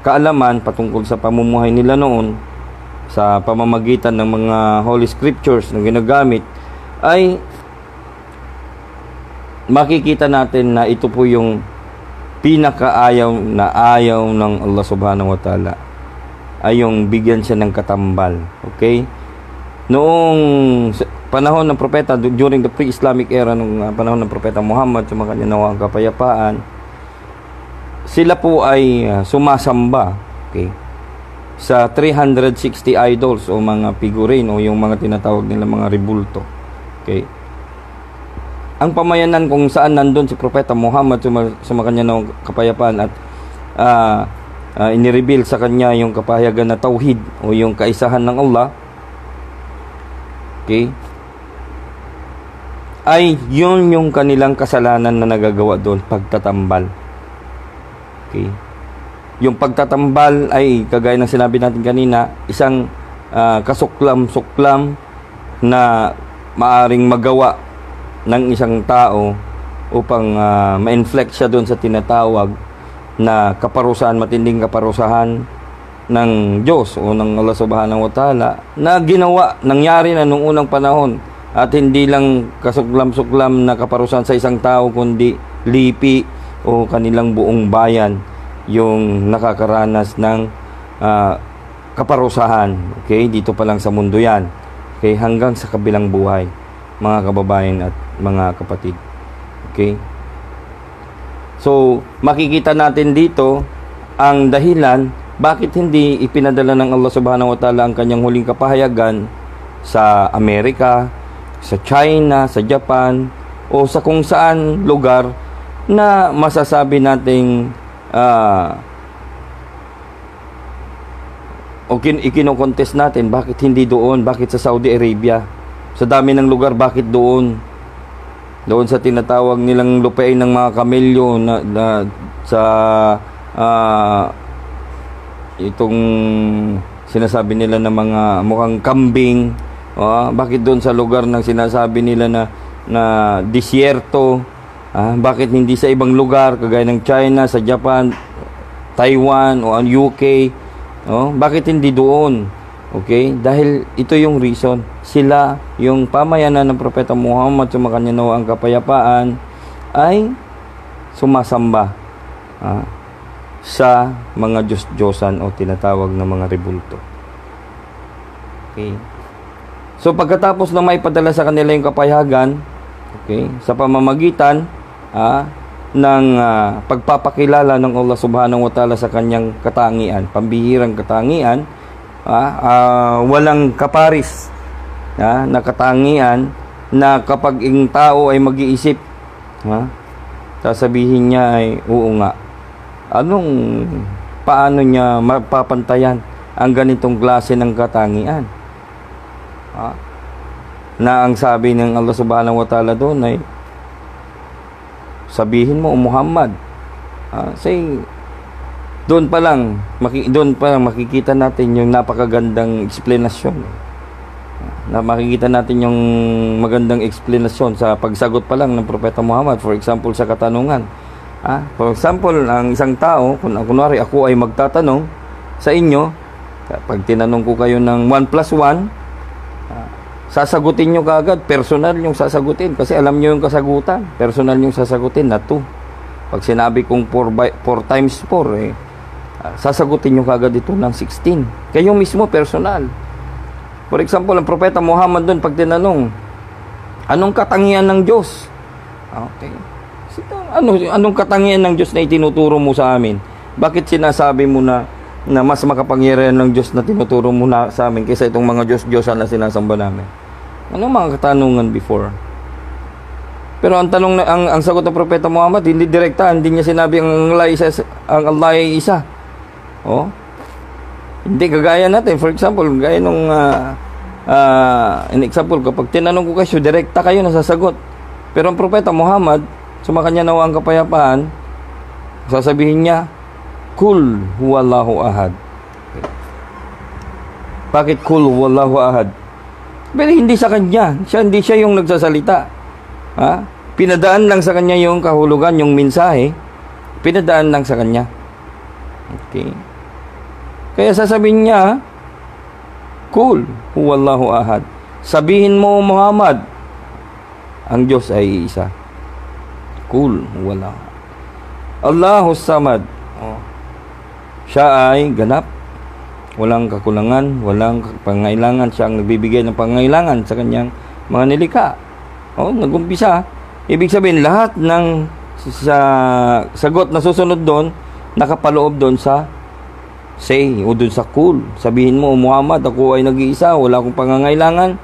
kaalaman patungkol sa pamumuhay nila noon sa pamamagitan ng mga Holy Scriptures na ginagamit, ay makikita natin na ito po yung pinakaayaw na ayaw ng Allah subhanahu wa ta'ala, ay yung bigyan siya ng katambal. Okay? Noong panahon ng propeta, during the pre-Islamic era, nung panahon ng propeta Muhammad, sa mga kanya nawa ang kapayapaan, sila po ay sumasamba, okay, sa 360 idols o mga figurine o yung mga tinatawag nila mga rebulto. Okay? Ang pamayanan kung saan nandun si propeta Muhammad sa kanya ng kapayapaan at inireveal sa kanya yung kapahayagan na tauhid o yung kaisahan ng Allah, okay, ay yun yung kanilang kasalanan na nagagawa doon, pagtatambal. Okay. Yung pagtatambal ay kagaya ng sinabi natin kanina, isang kasuklam-suklam na maaring magawa ng isang tao upang ma-inflict siya doon sa tinatawag na kaparusahan, matinding kaparusahan ng Diyos o ng Allah subhanahu wa ta'ala, na nangyari na nung unang panahon, at hindi lang kasuklam-suklam na kaparusahan sa isang tao, kundi lipi o kanilang buong bayan yung nakakaranas ng kaparusahan. Okay, dito pa lang sa mundo yan, okay, hanggang sa kabilang buhay, mga kababayan at mga kapatid. Okay, so makikita natin dito ang dahilan bakit hindi ipinadala ng Allah subhanahu wa ta'ala ang kanyang huling kapahayagan sa Amerika, sa China, sa Japan, o sa kung saan lugar na masasabi nating ikino-contest natin, bakit hindi doon, bakit sa Saudi Arabia, sa dami ng lugar, bakit doon sa tinatawag nilang lupain ng mga kamelyo na sa itong sinasabi nila na mga mukhang kambing, bakit doon sa lugar ng sinasabi nila na disyerto, bakit hindi sa ibang lugar kagaya ng China, sa Japan, Taiwan o ang UK, bakit hindi doon? Okay, dahil ito yung reason, sila, yung pamayanan ng propeta Muhammad sa kanya nawa ang kapayapaan, ay sumasamba sa mga Diyos-Diyosan o tinatawag na mga rebulto. Okay. So pagkatapos na maipadala sa kanila yung kapayagan, okay, sa pamamagitan ng pagpapakilala ng Allah subhanahu wa ta'ala sa kanyang katangian, pambihirang katangian, walang kaparis na katangian, na kapag ang tao ay mag-iisip, sasabihin niya ay oo nga. Paano niya mapapantayan ang ganitong klase ng katangian? Na ang sabi ng Allah subhanahu wa ta'ala doon ay, sabihin mo, Muhammad, say, doon pa lang makikita natin yung napakagandang explanation. Makikita natin yung magandang explanation sa pagsagot pa lang ng propeta Muhammad. For example, sa katanungan. For example, ang isang tao, kunwari ako ay magtatanong sa inyo, pag tinanong ko kayo ng 1 plus 1, sasagutin nyo kaagad, personal yung sasagutin, kasi alam nyo yung kasagutan, personal yung sasagutin na 2. Pag sinabi kong 4 times 4, sasagutin nyo kaagad ito ng 16. Kayo mismo, personal. For example, ang propeta Muhammad doon, pag tinanong, anong katangian ng Diyos? Okay. Anong katangian ng Diyos na itinuturo mo sa amin? Bakit sinasabi mo na mas makapangyarihan ng Diyos na tinuturo mo na sa amin kaysa itong mga Diyos-Diyosan na sinasamba namin? Anong mga katanungan before? Pero ang tanong na, ang sagot ng Propeta Muhammad, hindi direkta, hindi niya sinabi ang Allah ay isa. Oh. Hindi kagaya natin, for example, gaya nung in example, kapag tinanong ko kayo, direkta kayo nasasagot. Pero ang Propeta Muhammad, sumakanya nawa ang kapayapaan, sasabihin niya, Kul huwallahu ahad. Bakit kul huwallahu ahad? Pero hindi sa kanya, hindi siya yung nagsasalita. Ha? Pinadaan lang sa kanya yung kahulugan, yung mensahe. Pinadaan lang sa kanya. Okay. Kaya sasabihin niya, Kul huwallahu ahad. Sabihin mo, Muhammad, ang Diyos ay isa. Kul huwallahu ahad. Allahus samad. Oh. Siya ay ganap. Walang kakulangan, walang pangailangan. Siya ang nagbibigay ng pangailangan sa kanyang mga nilikha. Oh, nagumpisa. Ibig sabihin, lahat ng sagot na susunod doon, nakapaloob doon sa say, o doon sa kul. Sabihin mo, Muhammad, ako ay nag-iisa, wala akong pangangailangan.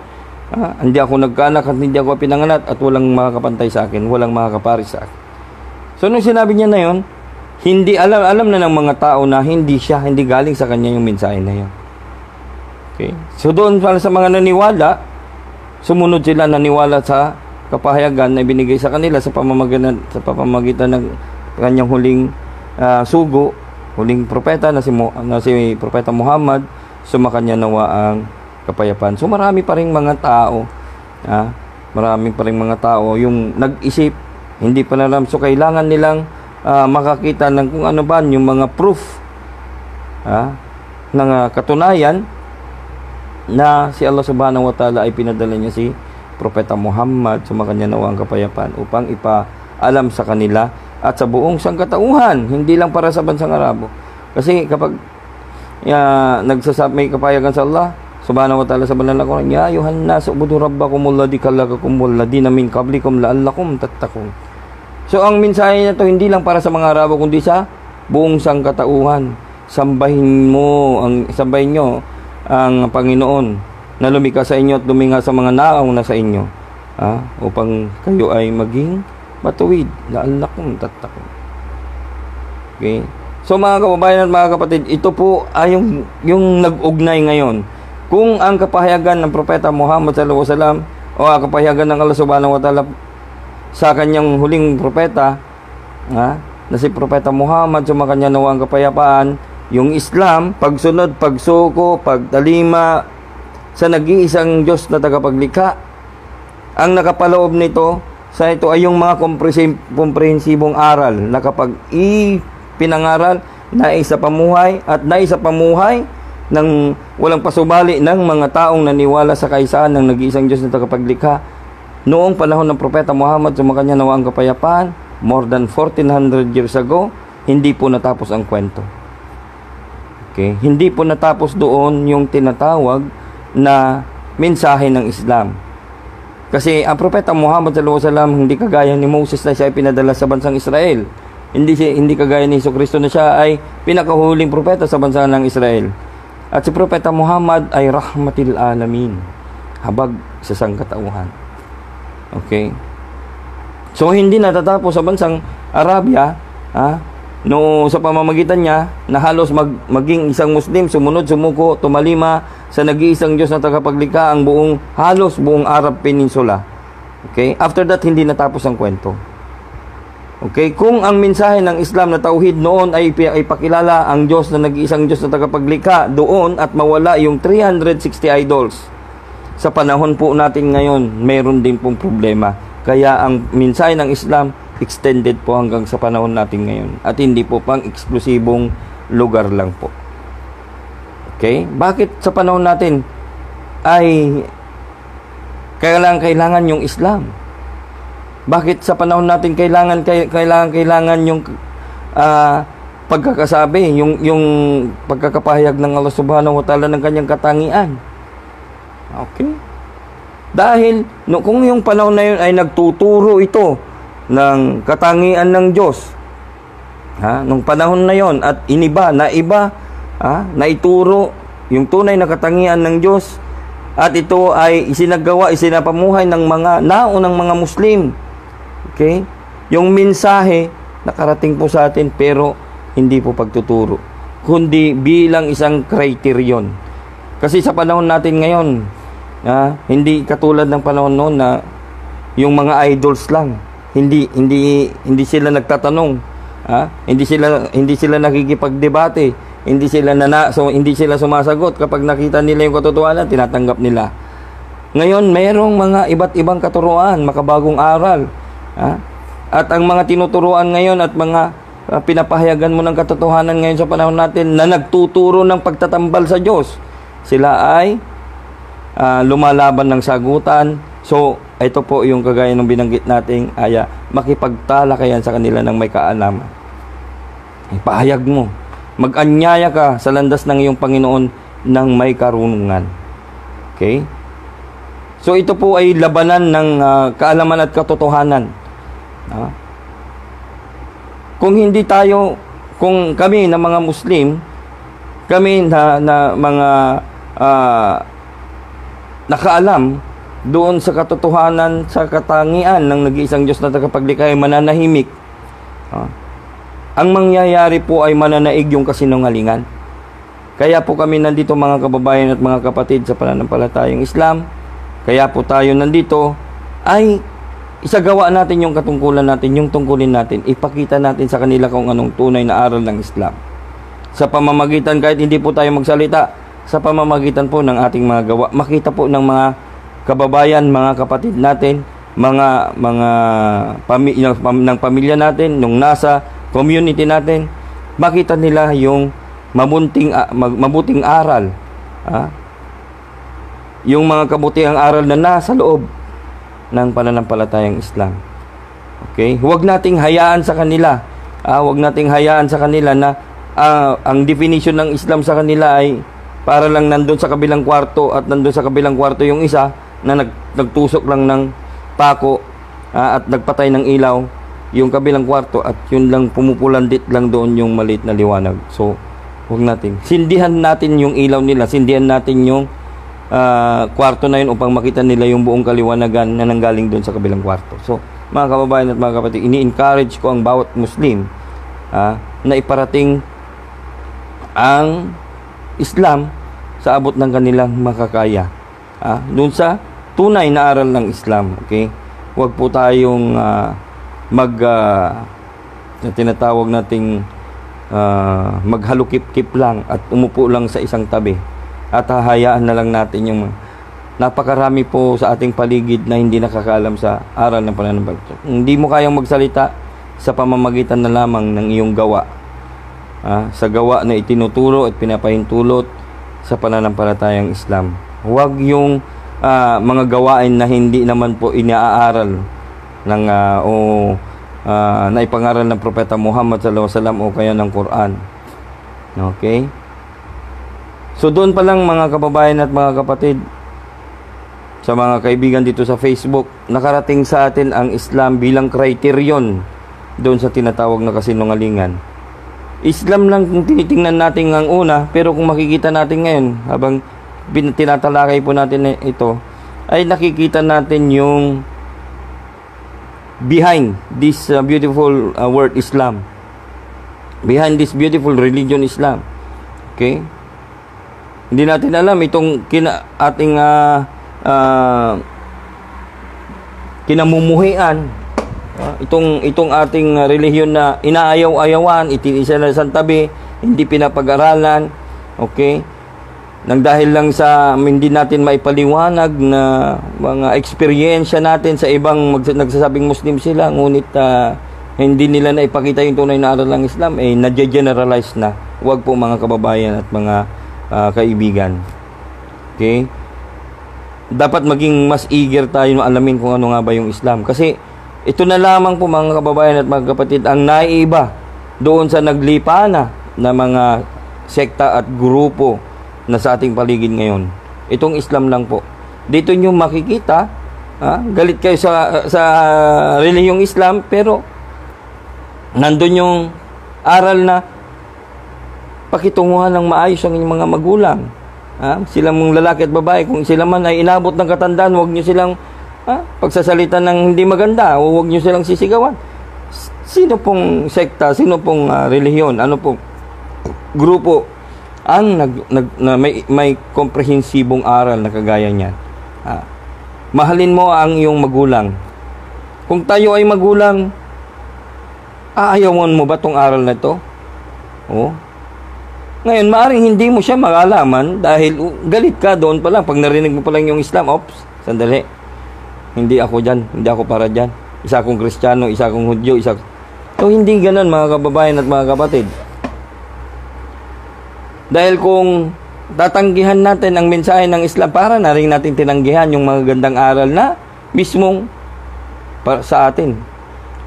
Hindi ako nagkaanak at hindi ako pinanganak at walang makakapantay sa akin, walang makakapari sa akin. So, nung sinabi niya na yon, hindi alam na ng mga tao na hindi galing sa kanya yung mensahe na yun. Okay? So doon para sa mga naniwala, sumunod sila, naniwala sa kapahayagan na ibinigay sa kanila sa pamamagitan ng kanyang huling sugo, huling propeta na si Propeta Muhammad, sumakanya nawa ang kapayapaan. So marami pa ring mga tao, yung nag-isip, hindi pa alam, so kailangan nilang makakita ng kung ano ba yung mga proof ng katunayan na si Allah subhanahu wa ta'ala ay pinadala niya si Propeta Muhammad, sumakanya nawa ang kapayapaan upang ipaalam sa kanila at sa buong sangkatauhan, hindi lang para sa bansang Arabo. Kasi kapag may kapayagan sa Allah subhanahu wa ta'ala sa banal na Quran, ya ayuhan nas ubudu rabbakum alladhi khalaqakum walladhina min qablikum la'allakum tattaqun. So ang mensahe nito hindi lang para sa mga Arabo kundi sa buong sangkatauhan. Sambahin nyo ang Panginoon na lumikha sa inyo at lumikha sa mga nauna sa inyo, upang kayo ay maging matuwid, la'allakum tattaqun. Okay? So mga kababayan at mga kapatid, ito po ay yung nag-ugnay ngayon. Kung ang kapahayagan ng Propeta Muhammad sallallahu alaihi wasallam o ang kapahayagan ng Allah subhanahu wa ta'ala sa kanyang huling propeta, na si Propeta Muhammad, sumakanya nawa ang kapayapaan, yung Islam, pagsunod, pagsuko, pagtalima sa nag-iisang Diyos na tagapaglikha, ang nakapaloob nito sa ito ay yung mga komprehensibong aral na kapag ipinangaral, naisapamuhay at naisapamuhay ng walang pasubali ng mga taong naniwala sa kaisaan ng nag-iisang Diyos na tagapaglikha. Noong panahon ng Propeta Muhammad, sumakanya nawa ang kapayapaan, more than 1400 years ago, hindi po natapos ang kwento. Okay? Hindi po natapos doon yung tinatawag na mensahe ng Islam. Kasi ang Propeta Muhammad sallallahu alaihi wasallam, hindi kagaya ni Moses na siya ay pinadala sa bansang Israel. Hindi kagaya ni Jesucristo na siya ay pinakahuling propeta sa bansa ng Israel. At si Propeta Muhammad ay rahmatil alamin, habag sa sangkatauhan. Okay. So hindi natatapos sa bansang Arabia, no, sa pamamagitan niya na halos maging isang Muslim, sumunod, sumuko, tumalima sa nag-iisang Diyos na tagapaglikha ang halos buong Arab Peninsula. Okay? After that, hindi natapos ang kwento. Okay? Kung ang mensahe ng Islam na tauhid noon ay pakilala ang Diyos na nag-iisang Diyos na tagapaglikha doon at mawala yung 360 idols, sa panahon po natin ngayon, mayroon din pong problema. Kaya ang mensahe ng Islam extended po hanggang sa panahon natin ngayon. At hindi po pang eksklusibong lugar lang po. Okay? Bakit sa panahon natin ay kailangan yung Islam? Bakit sa panahon natin kailangan yung pagkakasabi, yung pagkakapahayag ng Allah subhanahu wa ta'ala ng kanyang katangian? Okay? Dahil kung yung panahon na yun ay nagtuturo ito ng katangian ng Diyos, nung panahon na yon at naituro yung tunay na katangian ng Diyos, at ito ay isinapamuhay ng mga naunang mga Muslim Okay? Yung mensahe nakarating po sa atin pero hindi po pagtuturo, kundi bilang isang criterion. Kasi sa panahon natin ngayon, hindi katulad ng panahon noon na yung mga idols lang, hindi sila nagtatanong, hindi sila nakikipagdebate, hindi sila sumasagot kapag nakita nila yung katotohanan, tinatanggap nila. Ngayon, mayroong mga iba't ibang katuruan, makabagong aral. At ang mga tinuturuan ngayon at mga pinapahayagan mo ng katotohanan ngayon sa panahon natin na nagtuturo ng pagtatambal sa Diyos, sila ay lumalaban ng sagutan. So, ito po yung kagaya ng binanggit nating makipagtalakayan sa kanila ng may kaalaman. Ipahayag mo. Mag-anyaya ka sa landas ng iyong Panginoon ng may karunungan. Okay? So, ito po ay labanan ng kaalaman at katotohanan. Kung kami na mga Muslim, kami na mga nakaalam doon sa katotohanan, sa katangian ng nag-iisang Diyos na tagapaglikha ay mananahimik, ang mangyayari po ay mananaig yung kasinungalingan. Kaya po kami nandito mga kababayan at mga kapatid sa pananampalatayang Islam. Kaya po tayo nandito ay isagawa natin yung katungkulan natin, yung tungkulin natin, ipakita natin sa kanila kung anong tunay na aral ng Islam. Sa pamamagitan, kahit hindi po tayo magsalita, sa pamamagitan po ng ating mga gawa, makita po ng mga kababayan, mga kapatid natin, ng pamilya natin, nung nasa community natin, makita nila yung mabuting aral, yung mga kabutihang aral na nasa loob ng pananampalatayang Islam. Okay? Huwag nating hayaan sa kanila. Huwag nating hayaan sa kanila na ang definition ng Islam sa kanila ay para lang nandun sa kabilang kwarto at nandun sa kabilang kwarto yung isa na nagtusok lang ng pako at nagpatay ng ilaw yung kabilang kwarto at yun lang pumupulandit lang doon yung maliit na liwanag. So, huwag natin. Sindihan natin yung ilaw nila. Sindihan natin yung kwarto na yun upang makita nila yung buong kaliwanagan na nanggaling doon sa kabilang kwarto. So, mga kababayan at mga kapatid, ini-encourage ko ang bawat Muslim na iparating ang Islam sa abot ng kanilang makakaya. Doon sa tunay na aral ng Islam. Okay? Huwag po tayong tinatawag nating maghalukip-kip lang at umupo lang sa isang tabi. At hahayaan na lang natin yung napakarami po sa ating paligid na hindi nakakaalam sa aral ng pananampalataya. Hindi mo kayang magsalita sa pamamagitan na lamang ng iyong gawa. Sa gawa na itinuturo at pinapahintulot sa pananampalatayang Islam. Huwag yung mga gawain na hindi naman po iniaaral ng na ipangaral ng Propeta Muhammad sallallahu alaihi wasallam o kaya ng Quran. Okay? So doon pa lang mga kababayan at mga kapatid, sa mga kaibigan dito sa Facebook, nakarating sa atin ang Islam bilang criterion doon sa tinatawag na kasinungalingan. Islam lang kung tinitingnan natin ang una, pero kung makikita natin ngayon, habang tinatalakay po natin ito, ay nakikita natin yung behind this beautiful word Islam. Behind this beautiful religion Islam. Okay? Hindi natin alam itong ating kinamumuhian, itong ating relihiyon na inaayaw-ayawan, itinisa na sa tabi, hindi pinapag-aralan, okay? Nang dahil lang sa hindi natin maipaliwanag na mga eksperyensya natin sa ibang nagsasabing Muslim sila, ngunit hindi nila na ipakita yung tunay na aral ng Islam, na-generalize na. Huwag po mga kababayan at mga kaibigan. Okay? Dapat maging mas eager tayo na alamin kung ano nga ba yung Islam. Kasi ito na lamang po mga kababayan at mga kapatid ang naiiba doon sa naglipa na mga sekta at grupo na sa ating paligid ngayon. Itong Islam lang po. Dito nyo makikita, galit kayo sa relihiyong Islam, pero nandun yung aral na pakitunguhan ng maayos ang inyong mga magulang. Sila mong lalaki at babae, kung sila man ay inabot ng katandaan, huwag nyo silang pagsasalita ng hindi maganda, huwag nyo silang sisigawan. Sino pong sekta, sino pong relihiyon, ano pong grupo ang may komprehensibong aral na kagaya niyan? Mahalin mo ang iyong magulang. Kung tayo ay magulang, aayawan mo ba tong aral na ito? Ngayon, maaaring hindi mo siya makalaman dahil galit ka doon pa lang. Pag narinig mo pa lang yung Islam, sandali. Hindi ako dyan, hindi ako para dyan. Isa akong Kristiyano, isa akong Hudyo, So, hindi ganun mga kababayan at mga kapatid. Dahil kung tatanggihan natin ang mensahe ng Islam, para na rin natin tinanggihan yung mga gandang aral na mismong para sa atin.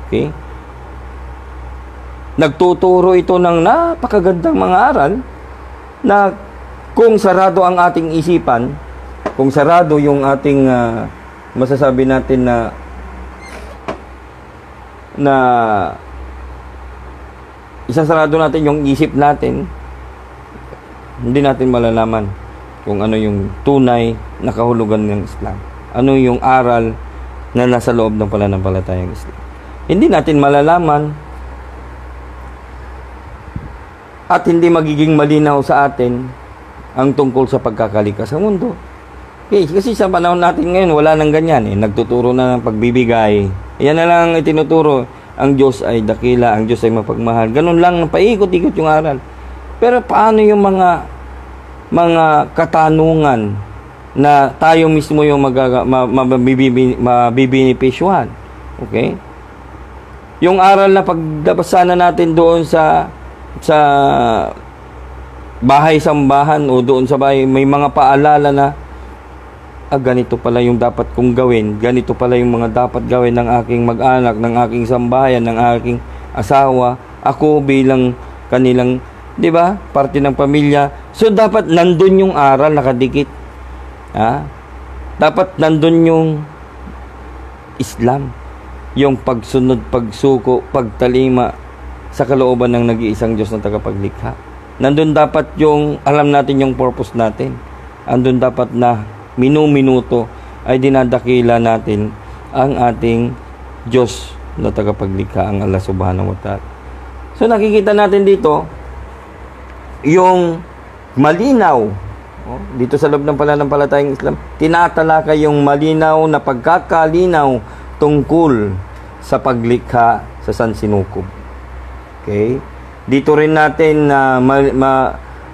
Okay? Nagtuturo ito ng napakagandang mga aral na kung sarado ang ating isipan, kung sarado yung ating masasabi natin na isasarado natin yung isip natin, hindi natin malalaman kung ano yung tunay na kahulugan ng Islam. Ano yung aral na nasa loob ng pananampalatayang Islam. Hindi natin malalaman at hindi magiging malinaw sa atin ang tungkol sa pagkakalikas sa mundo. Okay, kasi sa panahon natin ngayon, wala nang ganyan. Nagtuturo na ng pagbibigay. Yan na lang itinuturo. Ang Diyos ay dakila, ang Diyos ay mapagmahal. Ganun lang, paikot-ikot yung aral. Pero paano yung mga katanungan na tayo mismo yung mabibinipisyuhan? Okay? Yung aral na pagdabasa na natin doon sa bahay-sambahan o doon sa bahay, may mga paalala na ganito pala yung dapat kong gawin, ganito pala yung mga dapat gawin ng aking mag-anak, ng aking sambahayan, ng aking asawa, ako bilang kanilang, di ba, parte ng pamilya. So, dapat nandun yung aral nakadikit. Dapat nandun yung Islam, yung pagsunod, pagsuko, pagtalima sa kalooban ng nag-iisang Diyos na tagapaglikha. Nandun dapat yung, alam natin yung purpose natin. Andun dapat na minuto ay dinadakila natin ang ating Diyos na tagapaglikha, ang Allah subhanahu wa ta'ala. So nakikita natin dito yung malinaw dito sa loob ng pananampalatayang Islam, tinatalakay yung malinaw na pagkakalinaw tungkol sa paglikha sa sansinukob. Okay? Dito rin natin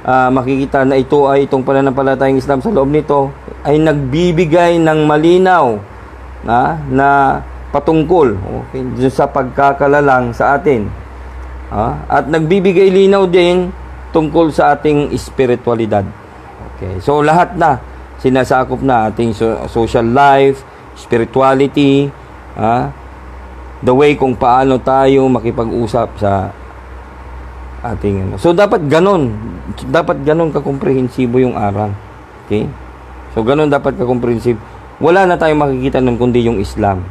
makikita na itong pananampalatayang Islam sa loob nito ay nagbibigay ng malinaw na patungkol sa pagkakalalang sa atin. At nagbibigay linaw din tungkol sa ating espiritualidad. Okay. So lahat na sinasakop na ating social life, spirituality, the way kung paano tayo makipag-usap sa ating So dapat ganun kakomprehensibo yung aral. Okay? So ganun dapat kakomprehensibo. Wala na tayong makikita nun kundi yung Islam.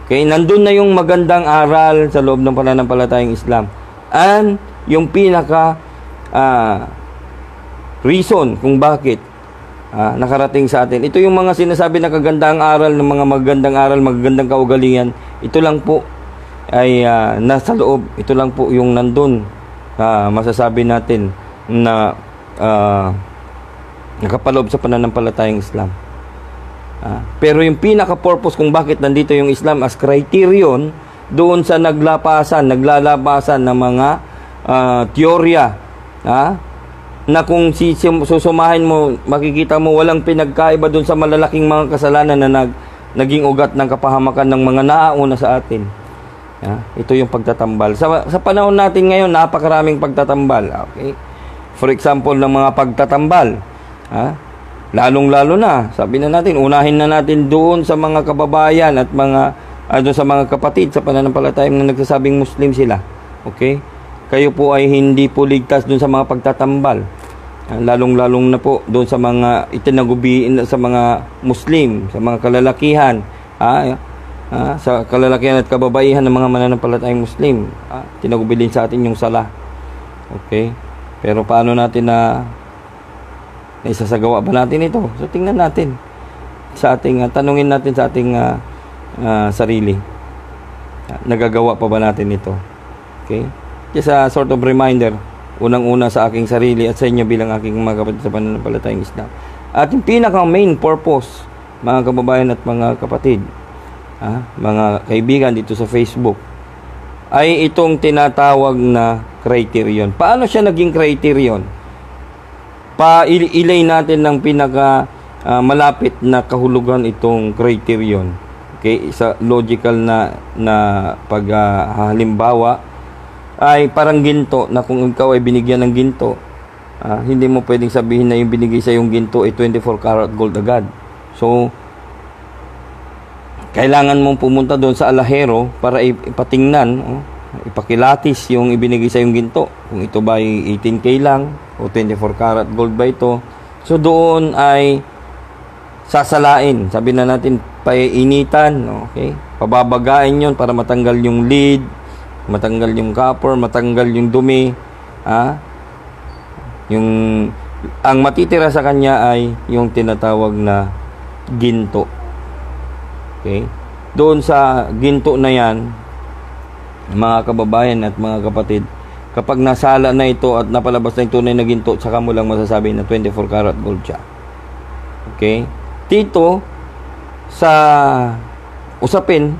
Okay? Nandun na yung magandang aral sa loob ng pananampalatayang Islam. And yung pinaka reason kung bakit nakarating sa atin. Ito yung mga sinasabi na kagandang aral, ng mga magandang aral, magagandang kaugalian. Ito lang po ay nasa loob. Ito lang po yung nandun. Masasabi natin na nakapaloob sa pananampalatayang Islam. Pero yung pinaka-purpose kung bakit nandito yung Islam as criterion doon sa naglalabasan ng mga teorya na kung susumahin mo, makikita mo walang pinagkaiba doon sa malalaking mga kasalanan na naging ugat ng kapahamakan ng mga nauna sa atin. Ito yung pagtatambal. Sa panahon natin ngayon, napakaraming pagtatambal. Okay? For example, ng mga pagtatambal. Lalong-lalo na, sabi na natin, unahin na natin doon sa mga kababayan at doon sa mga kapatid sa pananampalatayang na nagsasabing Muslim sila. Okay? Kayo po ay hindi po ligtas doon sa mga pagtatambal. Lalong-lalong na po doon sa mga itinagubiin sa mga Muslim, sa mga kalalakihan. Sa kalalakihan at kababaihan ng mga mananampalatayang Muslim. Tinagubilin sa atin yung sala. Okay? Pero paano natin isasagawa ba natin ito? So tingnan natin sa ating tanungin natin sa ating sarili. Nagagawa pa ba natin ito? Okay? Just a sort of reminder, unang-una sa aking sarili at sa inyo bilang aking mga kapatid sa pananampalatayang Islam. At yung pinaka-main purpose, mga kababayan at mga kapatid, mga kaibigan dito sa Facebook, ay itong tinatawag na criterion. Paano siya naging criterion? Ilay natin ng pinaka malapit na kahulugan itong criterion. Okay, sa logical na paghalimbawa ay parang ginto, na kung ikaw ay binigyan ng ginto, hindi mo pwedeng sabihin na yung binigay sa yung ginto ay 24 karat gold agad. So kailangan mong pumunta doon sa alahero para ipatingnan, ipakilatis yung ibinigay sa yung ginto, kung ito ba ay 18K lang o 24 karat gold ba ito. So doon ay sasalain, sabi na natin paiinitan, okay, pababagain yon para matanggal yung lead, matanggal yung copper, matanggal yung dumi, ang matitira sa kanya ay yung tinatawag na ginto. Okay, doon sa ginto na yan, mga kababayan at mga kapatid, kapag nasala na ito at napalabas na yung tunay na ginto, saka mo lang masasabi na 24 karat gold siya. Okay, dito sa usapin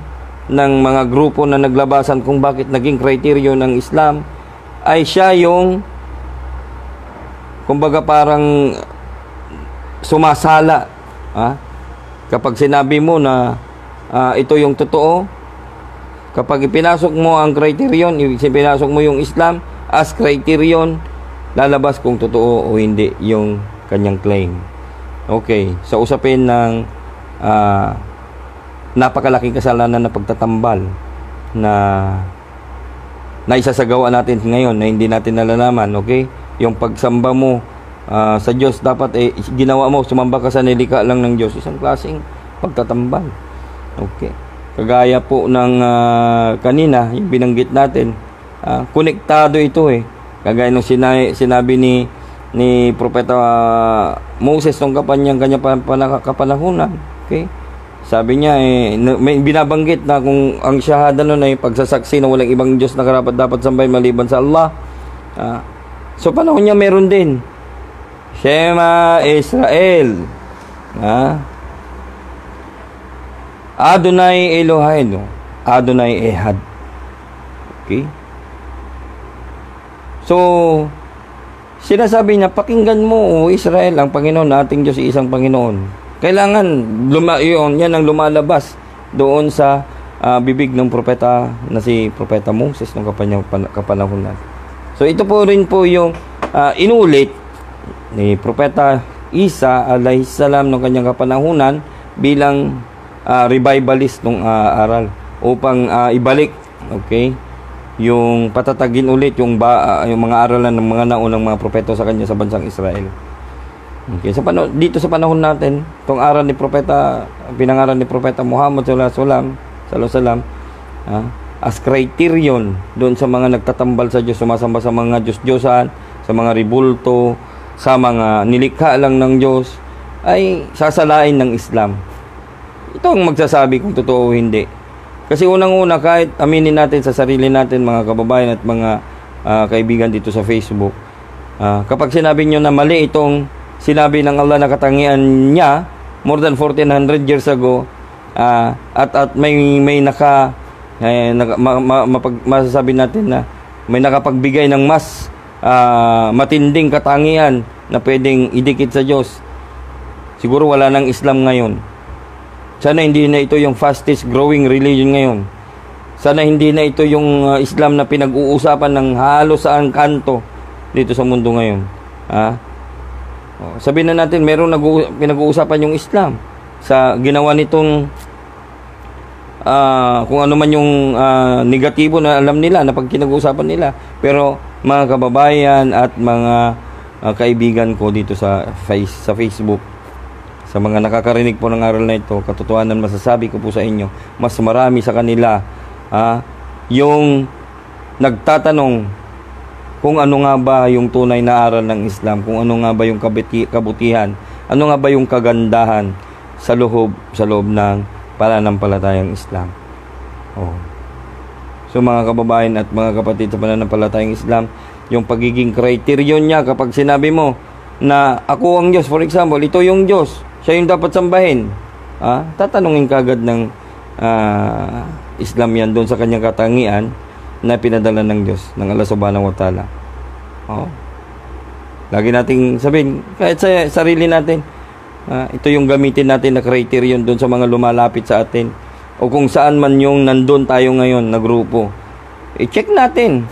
ng mga grupo na naglabasan kung bakit naging kriteriyo ng Islam, ay siya yung kumbaga parang sumasala. Kapag sinabi mo na ito yung totoo, kapag ipinasok mo ang criterion, ipinasok mo yung Islam as criterion, lalabas kung totoo o hindi yung kanyang claim. Okay, sa usapin ng napakalaking kasalanan na pagtatambal na naisasagawa natin ngayon na hindi natin nalalaman, okay? Yung pagsamba mo sa Diyos, dapat ginawa mo, sumamba ka sa nilikha lang ng Diyos. Isang klaseng pagtatambal. Okay. Kagaya po ng kanina, yung binanggit natin, konektado ito Kagaya nung sinabi ni Propeta Moses nung kanyang kapanahunan. Okay? Sabi niya, may binabanggit na kung ang shahada nun ay pagsasaksi na walang ibang Diyos na karapat dapat sambay maliban sa Allah. So, panahon niya meron din. Shema Israel. Adonai Elohim. Adonai Ehad. Okay? So, sinasabi niya, pakinggan mo, O Israel, ang Panginoon, ating Diyos isang Panginoon. Kailangan, yan ang lumalabas doon sa bibig ng propeta na si Propeta Moses ng kapanahunan. So, ito po rin po yung inulit ni Propeta Isa alayhisalam ng kanyang kapanahunan bilang revivalist ng aral upang ibalik, okay, yung patatagin ulit yung mga aralan ng mga naunang mga propeta sa kanya sa bansang Israel. Okay, dito sa panahon natin, itong aral ni Propeta, pinangaral ni Propeta Muhammad sallallahu alaihi wasallam, as criterion doon sa mga nagtatambal sa Diyos, sumasamba sa mga Diyos-Diyosan, sa mga ribulto, sa mga nilikha lang ng Diyos, ay sasalain ng Islam. Ito ang magsasabi kung totoo o hindi. Kasi unang-una, kahit aminin natin sa sarili natin, mga kababayan at mga kaibigan dito sa Facebook, kapag sinabi nyo na mali itong sinabi ng Allah na katangian niya more than 1400 years ago, at may masasabi natin na may nakapagbigay ng mas matinding katangian na pwedeng idikit sa Diyos, siguro wala nang Islam ngayon. Sana hindi na ito yung fastest growing religion ngayon. Sana hindi na ito yung Islam na pinag-uusapan ng halos saan kanto dito sa mundo ngayon. Sabihin na natin, merong pinag-uusapan yung Islam sa ginawa nitong kung ano man yung negatibo na alam nila na pag kinag-uusapan nila. Pero mga kababayan at mga kaibigan ko dito sa Facebook, sa mga nakakarinig po ng aral na ito, katotohanan masasabi ko po sa inyo, mas marami sa kanila yung nagtatanong kung ano nga ba yung tunay na aral ng Islam, kung ano nga ba yung kabutihan, ano nga ba yung kagandahan sa loob ng pananampalatayang Islam. Oh. So mga kababayan at mga kapatid sa pananampalatayang Islam, yung pagiging criterion niya kapag sinabi mo na ako ang Diyos, for example, ito yung Diyos, siya yung dapat sambahin. Tatanungin kagad ng Islam yan doon sa kanyang katangian na pinadala ng Diyos, ng Allah Subhanahu wa Ta'ala. Oh. Lagi nating sabihin, kahit sa sarili natin, ito yung gamitin natin na criterion doon sa mga lumalapit sa atin. O kung saan man yung nandun tayo ngayon na grupo. I-check natin.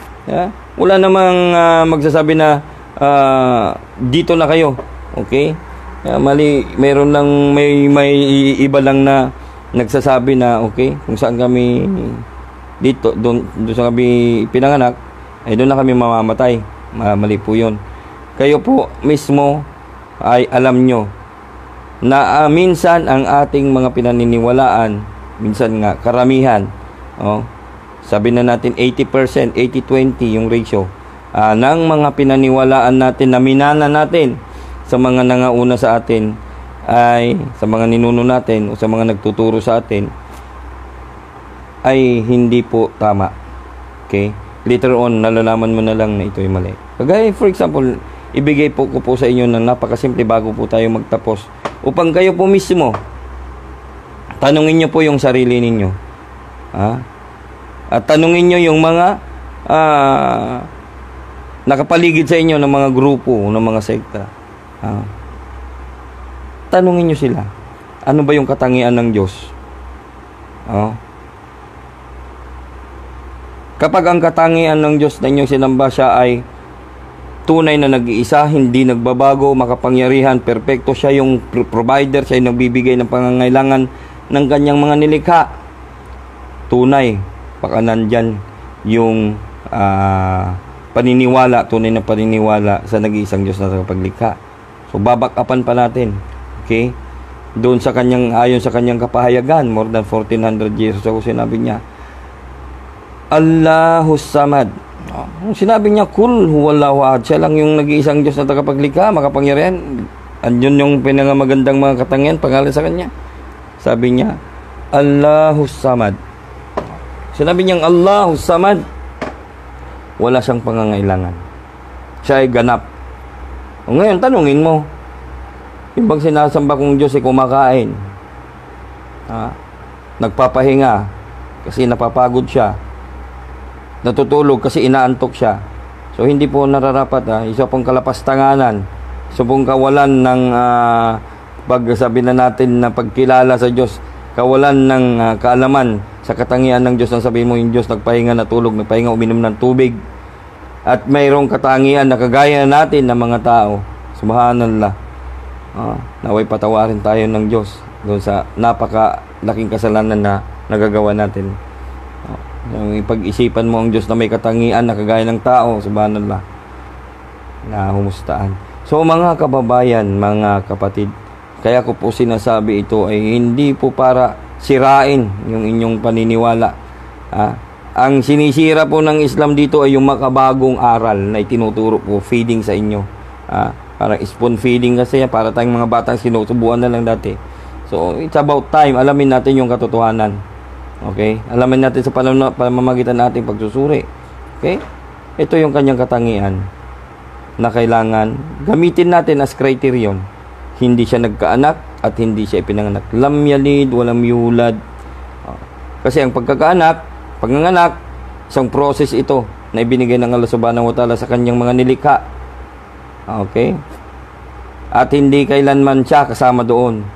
Wala namang magsasabi na dito na kayo. Okay? Mali, mayroon lang, may iba lang na nagsasabi na okay, kung saan kami dito, doon sa kami pinanganak, ay doon na kami mamamatay. Mali po yun. Kayo po mismo ay alam nyo na minsan ang ating mga pinaniniwalaan, minsan nga karamihan, sabi na natin 80%, 80-20 yung ratio ng mga pinaniwalaan natin na minana natin sa mga nangauna sa atin, ay sa mga ninuno natin o sa mga nagtuturo sa atin, ay hindi po tama. Okay? Later on, nalalaman mo na lang na ito ay mali. Kagaya, for example, ibigay po ko po sa inyo ng napakasimple bago po tayo magtapos. Upang kayo po mismo, tanungin nyo po yung sarili ninyo. At tanungin nyo yung mga nakapaligid sa inyo ng mga grupo, ng mga sekta. Tanungin nyo sila. Ano ba yung katangian ng Diyos? Kapag ang katangian ng Diyos na inyong sinamba, siya ay tunay na nag-iisa, hindi nagbabago, makapangyarihan, perpekto, siya yung provider, siya yung nagbibigay ng pangangailangan ng kanyang mga nilikha. Tunay, baka nandyan yung paniniwala, tunay na paniniwala sa nag-iisang Diyos na tagapaglikha. So babakapan pa natin, okay? Doon sa kanyang, ayon sa kanyang kapahayagan, more than 1400 years ago, sinabi niya, Allahus Samad. Sinabi niya, Kul huwallahu ahad. Siya lang yung nag-iisang Diyos na tagapaglikha, makapangyarihan. Andun yung pinangamagandang mga katangian, pangalan sa kanya. Sabi niya, Allahus Samad. Sinabi niyang Allahus Samad, wala siyang pangangailangan. Siya ay ganap. O ngayon, tanungin mo, yung bang sinasamba kong Diyos ay kumakain, nagpapahinga kasi napapagod siya, natutulog kasi inaantok siya. So hindi po nararapat, isa pong kalapastanganan, isa pong kawalan ng pagsabi na natin na pagkilala sa Diyos, kawalan ng kaalaman sa katangian ng Diyos. Nang sabihin mo yung Diyos nagpahinga, natulog, nagpahinga, uminom ng tubig, at mayroong katangian na kagaya natin ng mga tao. Subhanallah. Naway patawarin tayo ng Diyos doon sa napakalaking kasalanan na nagagawa natin. Yung ipag-isipan mo ang Diyos na may katangian na kagaya ng tao, subhanallah, na humustaan. So mga kababayan, mga kapatid, kaya ko po sinasabi ito ay hindi po para sirain yung inyong paniniwala. Ang sinisira po ng Islam dito ay yung makabagong aral na itinuturo po, feeding sa inyo. Parang spoon feeding kasi, para tayong mga batang sinusubuan na lang dati. So it's about time, alamin natin yung katotohanan. Okay? Alamin natin sa pamamagitan natin pagsusuri. Okay? Ito yung kanyang katangian na kailangan gamitin natin as criterion. Hindi siya nagkaanak at hindi siya ipinanganak. Lam yalid walam yulad. Kasi ang panganganak, isang process ito na ibinigay ng Allah Subhanahu wa Ta'ala sa kanyang mga nilikha. Okay? At hindi kailanman siya kasama doon.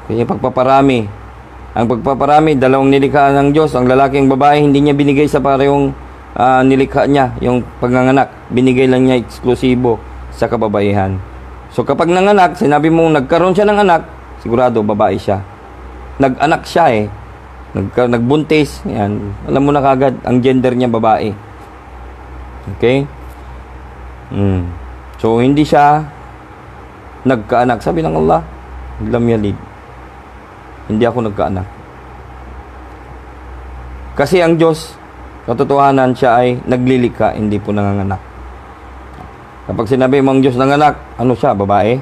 Kaya pagpaparami. Ang pagpaparami, dalawang nilikha ng Diyos, ang lalaki ang babae, hindi niya binigay sa parehong nilikha niya, yung panganganak. Binigay lang niya eksklusibo sa kababaihan. So kapag nanganak, sinabi mong nagkaroon siya ng anak, sigurado babae siya. Nag-anak siya nagbuntis, yan. Alam mo na kagad, ang gender niya babae. Okay? So hindi siya nagkaanak. Sabi ng Allah, lam yalid. Hindi ako nagkaanak. Kasi ang Diyos, katotohanan, siya ay naglilikha, hindi po nanganganak. Kapag sinabi mo ang Diyos nanganak, ano siya? Babae?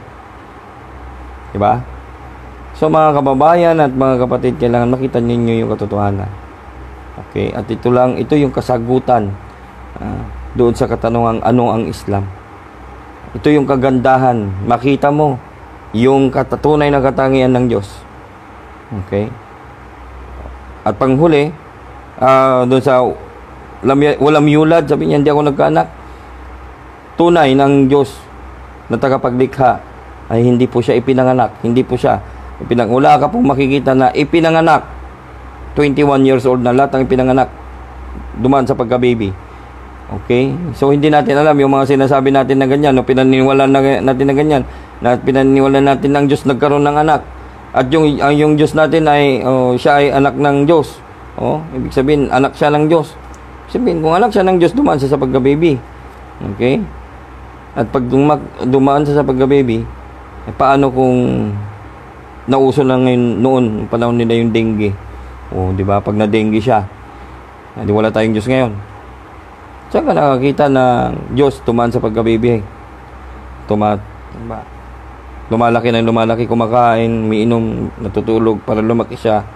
Diba? So mga kababayan at mga kapatid, kailangan makita ninyo yung katotohanan. Okay, at ito yung kasagutan doon sa katanungang ano ang Islam. Ito yung kagandahan, makita mo yung tunay na katangian ng Diyos. Okay? At panghuli, doon sa walang yulad, sabi niya, hindi ako nagkaanak. Tunay ng Diyos na tagapaglikha ay hindi po siya ipinanganak. Hindi po siya wala ka pong makikita na ipinanganak. 21 years old na lahat ang ipinanganak dumaan sa pagka-baby. Okay? So hindi natin alam yung mga sinasabi natin na ganyan, no? Pinaniniwalaan natin na ganyan, na pinaniniwalaan natin ng Diyos nagkaroon ng anak. At yung Diyos natin ay siya ay anak ng Diyos. Ibig sabihin anak siya ng Diyos. Sabihin kung anak siya ng Diyos, dumaan siya sa pagka-baby. Okay? At pag dumaan siya sa pagka-baby, paano kung nauso na ngayon noon, panahon nila yung dengue. Di ba? Pag na-dengue siya, di wala tayong Diyos ngayon. Saan ka nakakita na Diyos tumaan sa pagka-baby? Lumalaki ng lumalaki, kumakain, umiinom, natutulog para lumaki siya.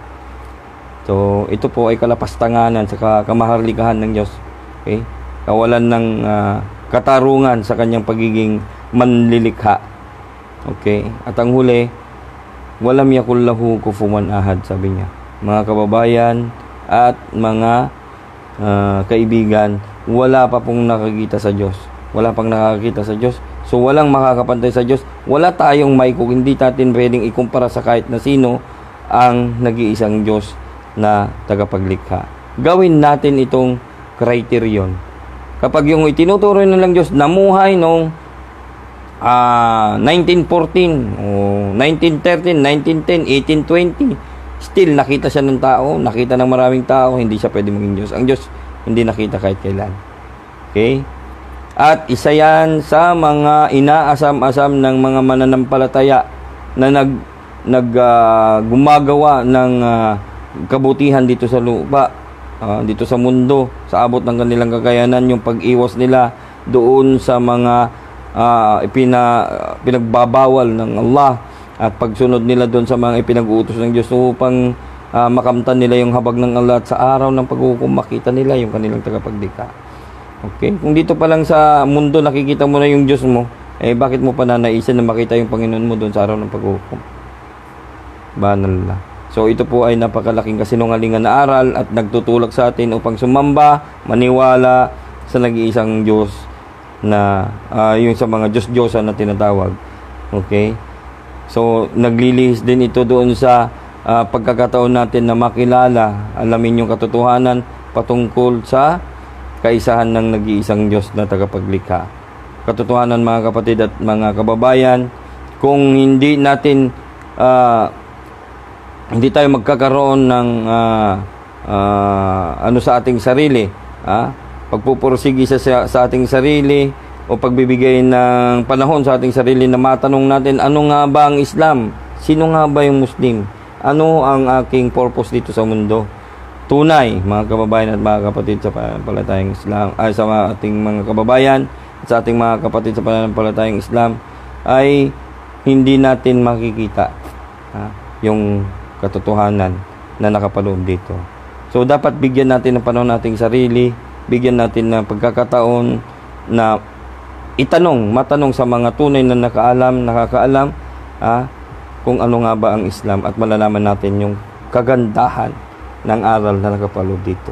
So, ito po ay kalapastanganan sa kamaharlikahan ng Diyos. Okay? Kawalan ng katarungan sa kanyang pagiging manlilikha. Okay? At ang huli, walam yakul lahu kufuwan ahad, sabi niya. Mga kababayan at mga kaibigan, wala pa pong nakakita sa Diyos. Wala pang nakakita sa Diyos. So, walang makakapantay sa Diyos. Wala tayong hindi natin pwedeng ikumpara sa kahit na sino ang nag-iisang Diyos na tagapaglikha. Gawin natin itong criterion. Kapag yung itinuturo nilang Diyos namuhay noong 1914 o 1913, 1910, 1820, still nakita siya ng tao, nakita ng maraming tao, hindi siya pwede maging Diyos. Ang Diyos hindi nakita kahit kailan. Okay? At isa yan sa mga inaasam-asam ng mga mananampalataya na gumagawa ng kabutihan dito sa lupa, dito sa mundo, sa abot ng kanilang kakayanan, yung pag-iwas nila doon sa mga pinagbabawal ng Allah at pagsunod nila doon sa mga ipinag-uutos ng Diyos upang makamtan nila yung habag ng Allah at sa araw ng paghukom makita nila yung kanilang tagapaglikha. Okay? Kung dito pa lang sa mundo nakikita mo na yung Diyos mo, bakit mo pa nanaisin na makita yung Panginoon mo doon sa araw ng paghukom? Banal na. So ito po ay napakalaking kasinungalingan na aral at nagtutulak sa atin upang sumamba, maniwala sa nag-iisang Diyos na yung sa mga Diyos-Diyosan na tinatawag. Okay? So naglilihis din ito doon sa pagkakataon natin na makilala, alamin yung katotohanan patungkol sa kaisahan ng nag-iisang Diyos na tagapaglikha. Katotohanan mga kapatid at mga kababayan, kung hindi natin hindi tayo magkakaroon ng sa ating sarili, pagpupursigi sa ating sarili o pagbibigay ng panahon sa ating sarili na matanong natin, ano nga ba ang Islam? Sino nga ba yung Muslim? Ano ang aking purpose dito sa mundo? Tunay, mga kababayan at mga kapatid sa pananampalatayang Islam, sa ating mga kababayan at sa ating mga kapatid sa pananampalatayang Islam, ay hindi natin makikita yung katotohanan na nakapaloob dito. So dapat bigyan natin ng panahon nating sarili, bigyan natin ng pagkakataon na matanong sa mga tunay na nakakaalam kung ano nga ba ang Islam at malalaman natin yung kagandahan ng aral na nakapaloob dito.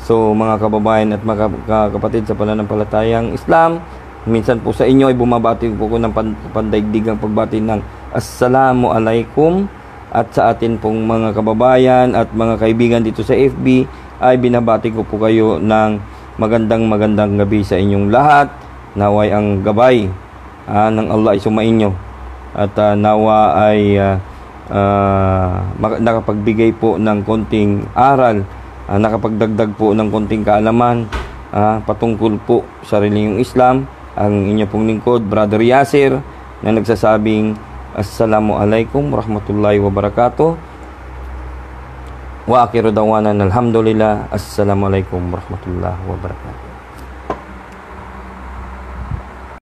So mga kababayan at mga kapatid sa pananampalatayang Islam, minsan po sa inyo ay bumabati po ko ng pandaigdigang pagbati ng Assalamu alaikum. At sa atin pong mga kababayan at mga kaibigan dito sa FB ay binabati ko po kayo ng magandang gabi sa inyong lahat. Naway ang gabay ng Allah ay sumainyo at nawa ay nakapagbigay po ng konting aral, nakapagdagdag po ng konting kaalaman patungkol po sa relihiyong Islam. Ang inyo pong lingkod, Brother Yasir, na nagsasabing Assalamualaikum warahmatullahi wabarakatuh. Wa akhiru dawanan alhamdulillah. Assalamualaikum warahmatullahi wabarakatuh.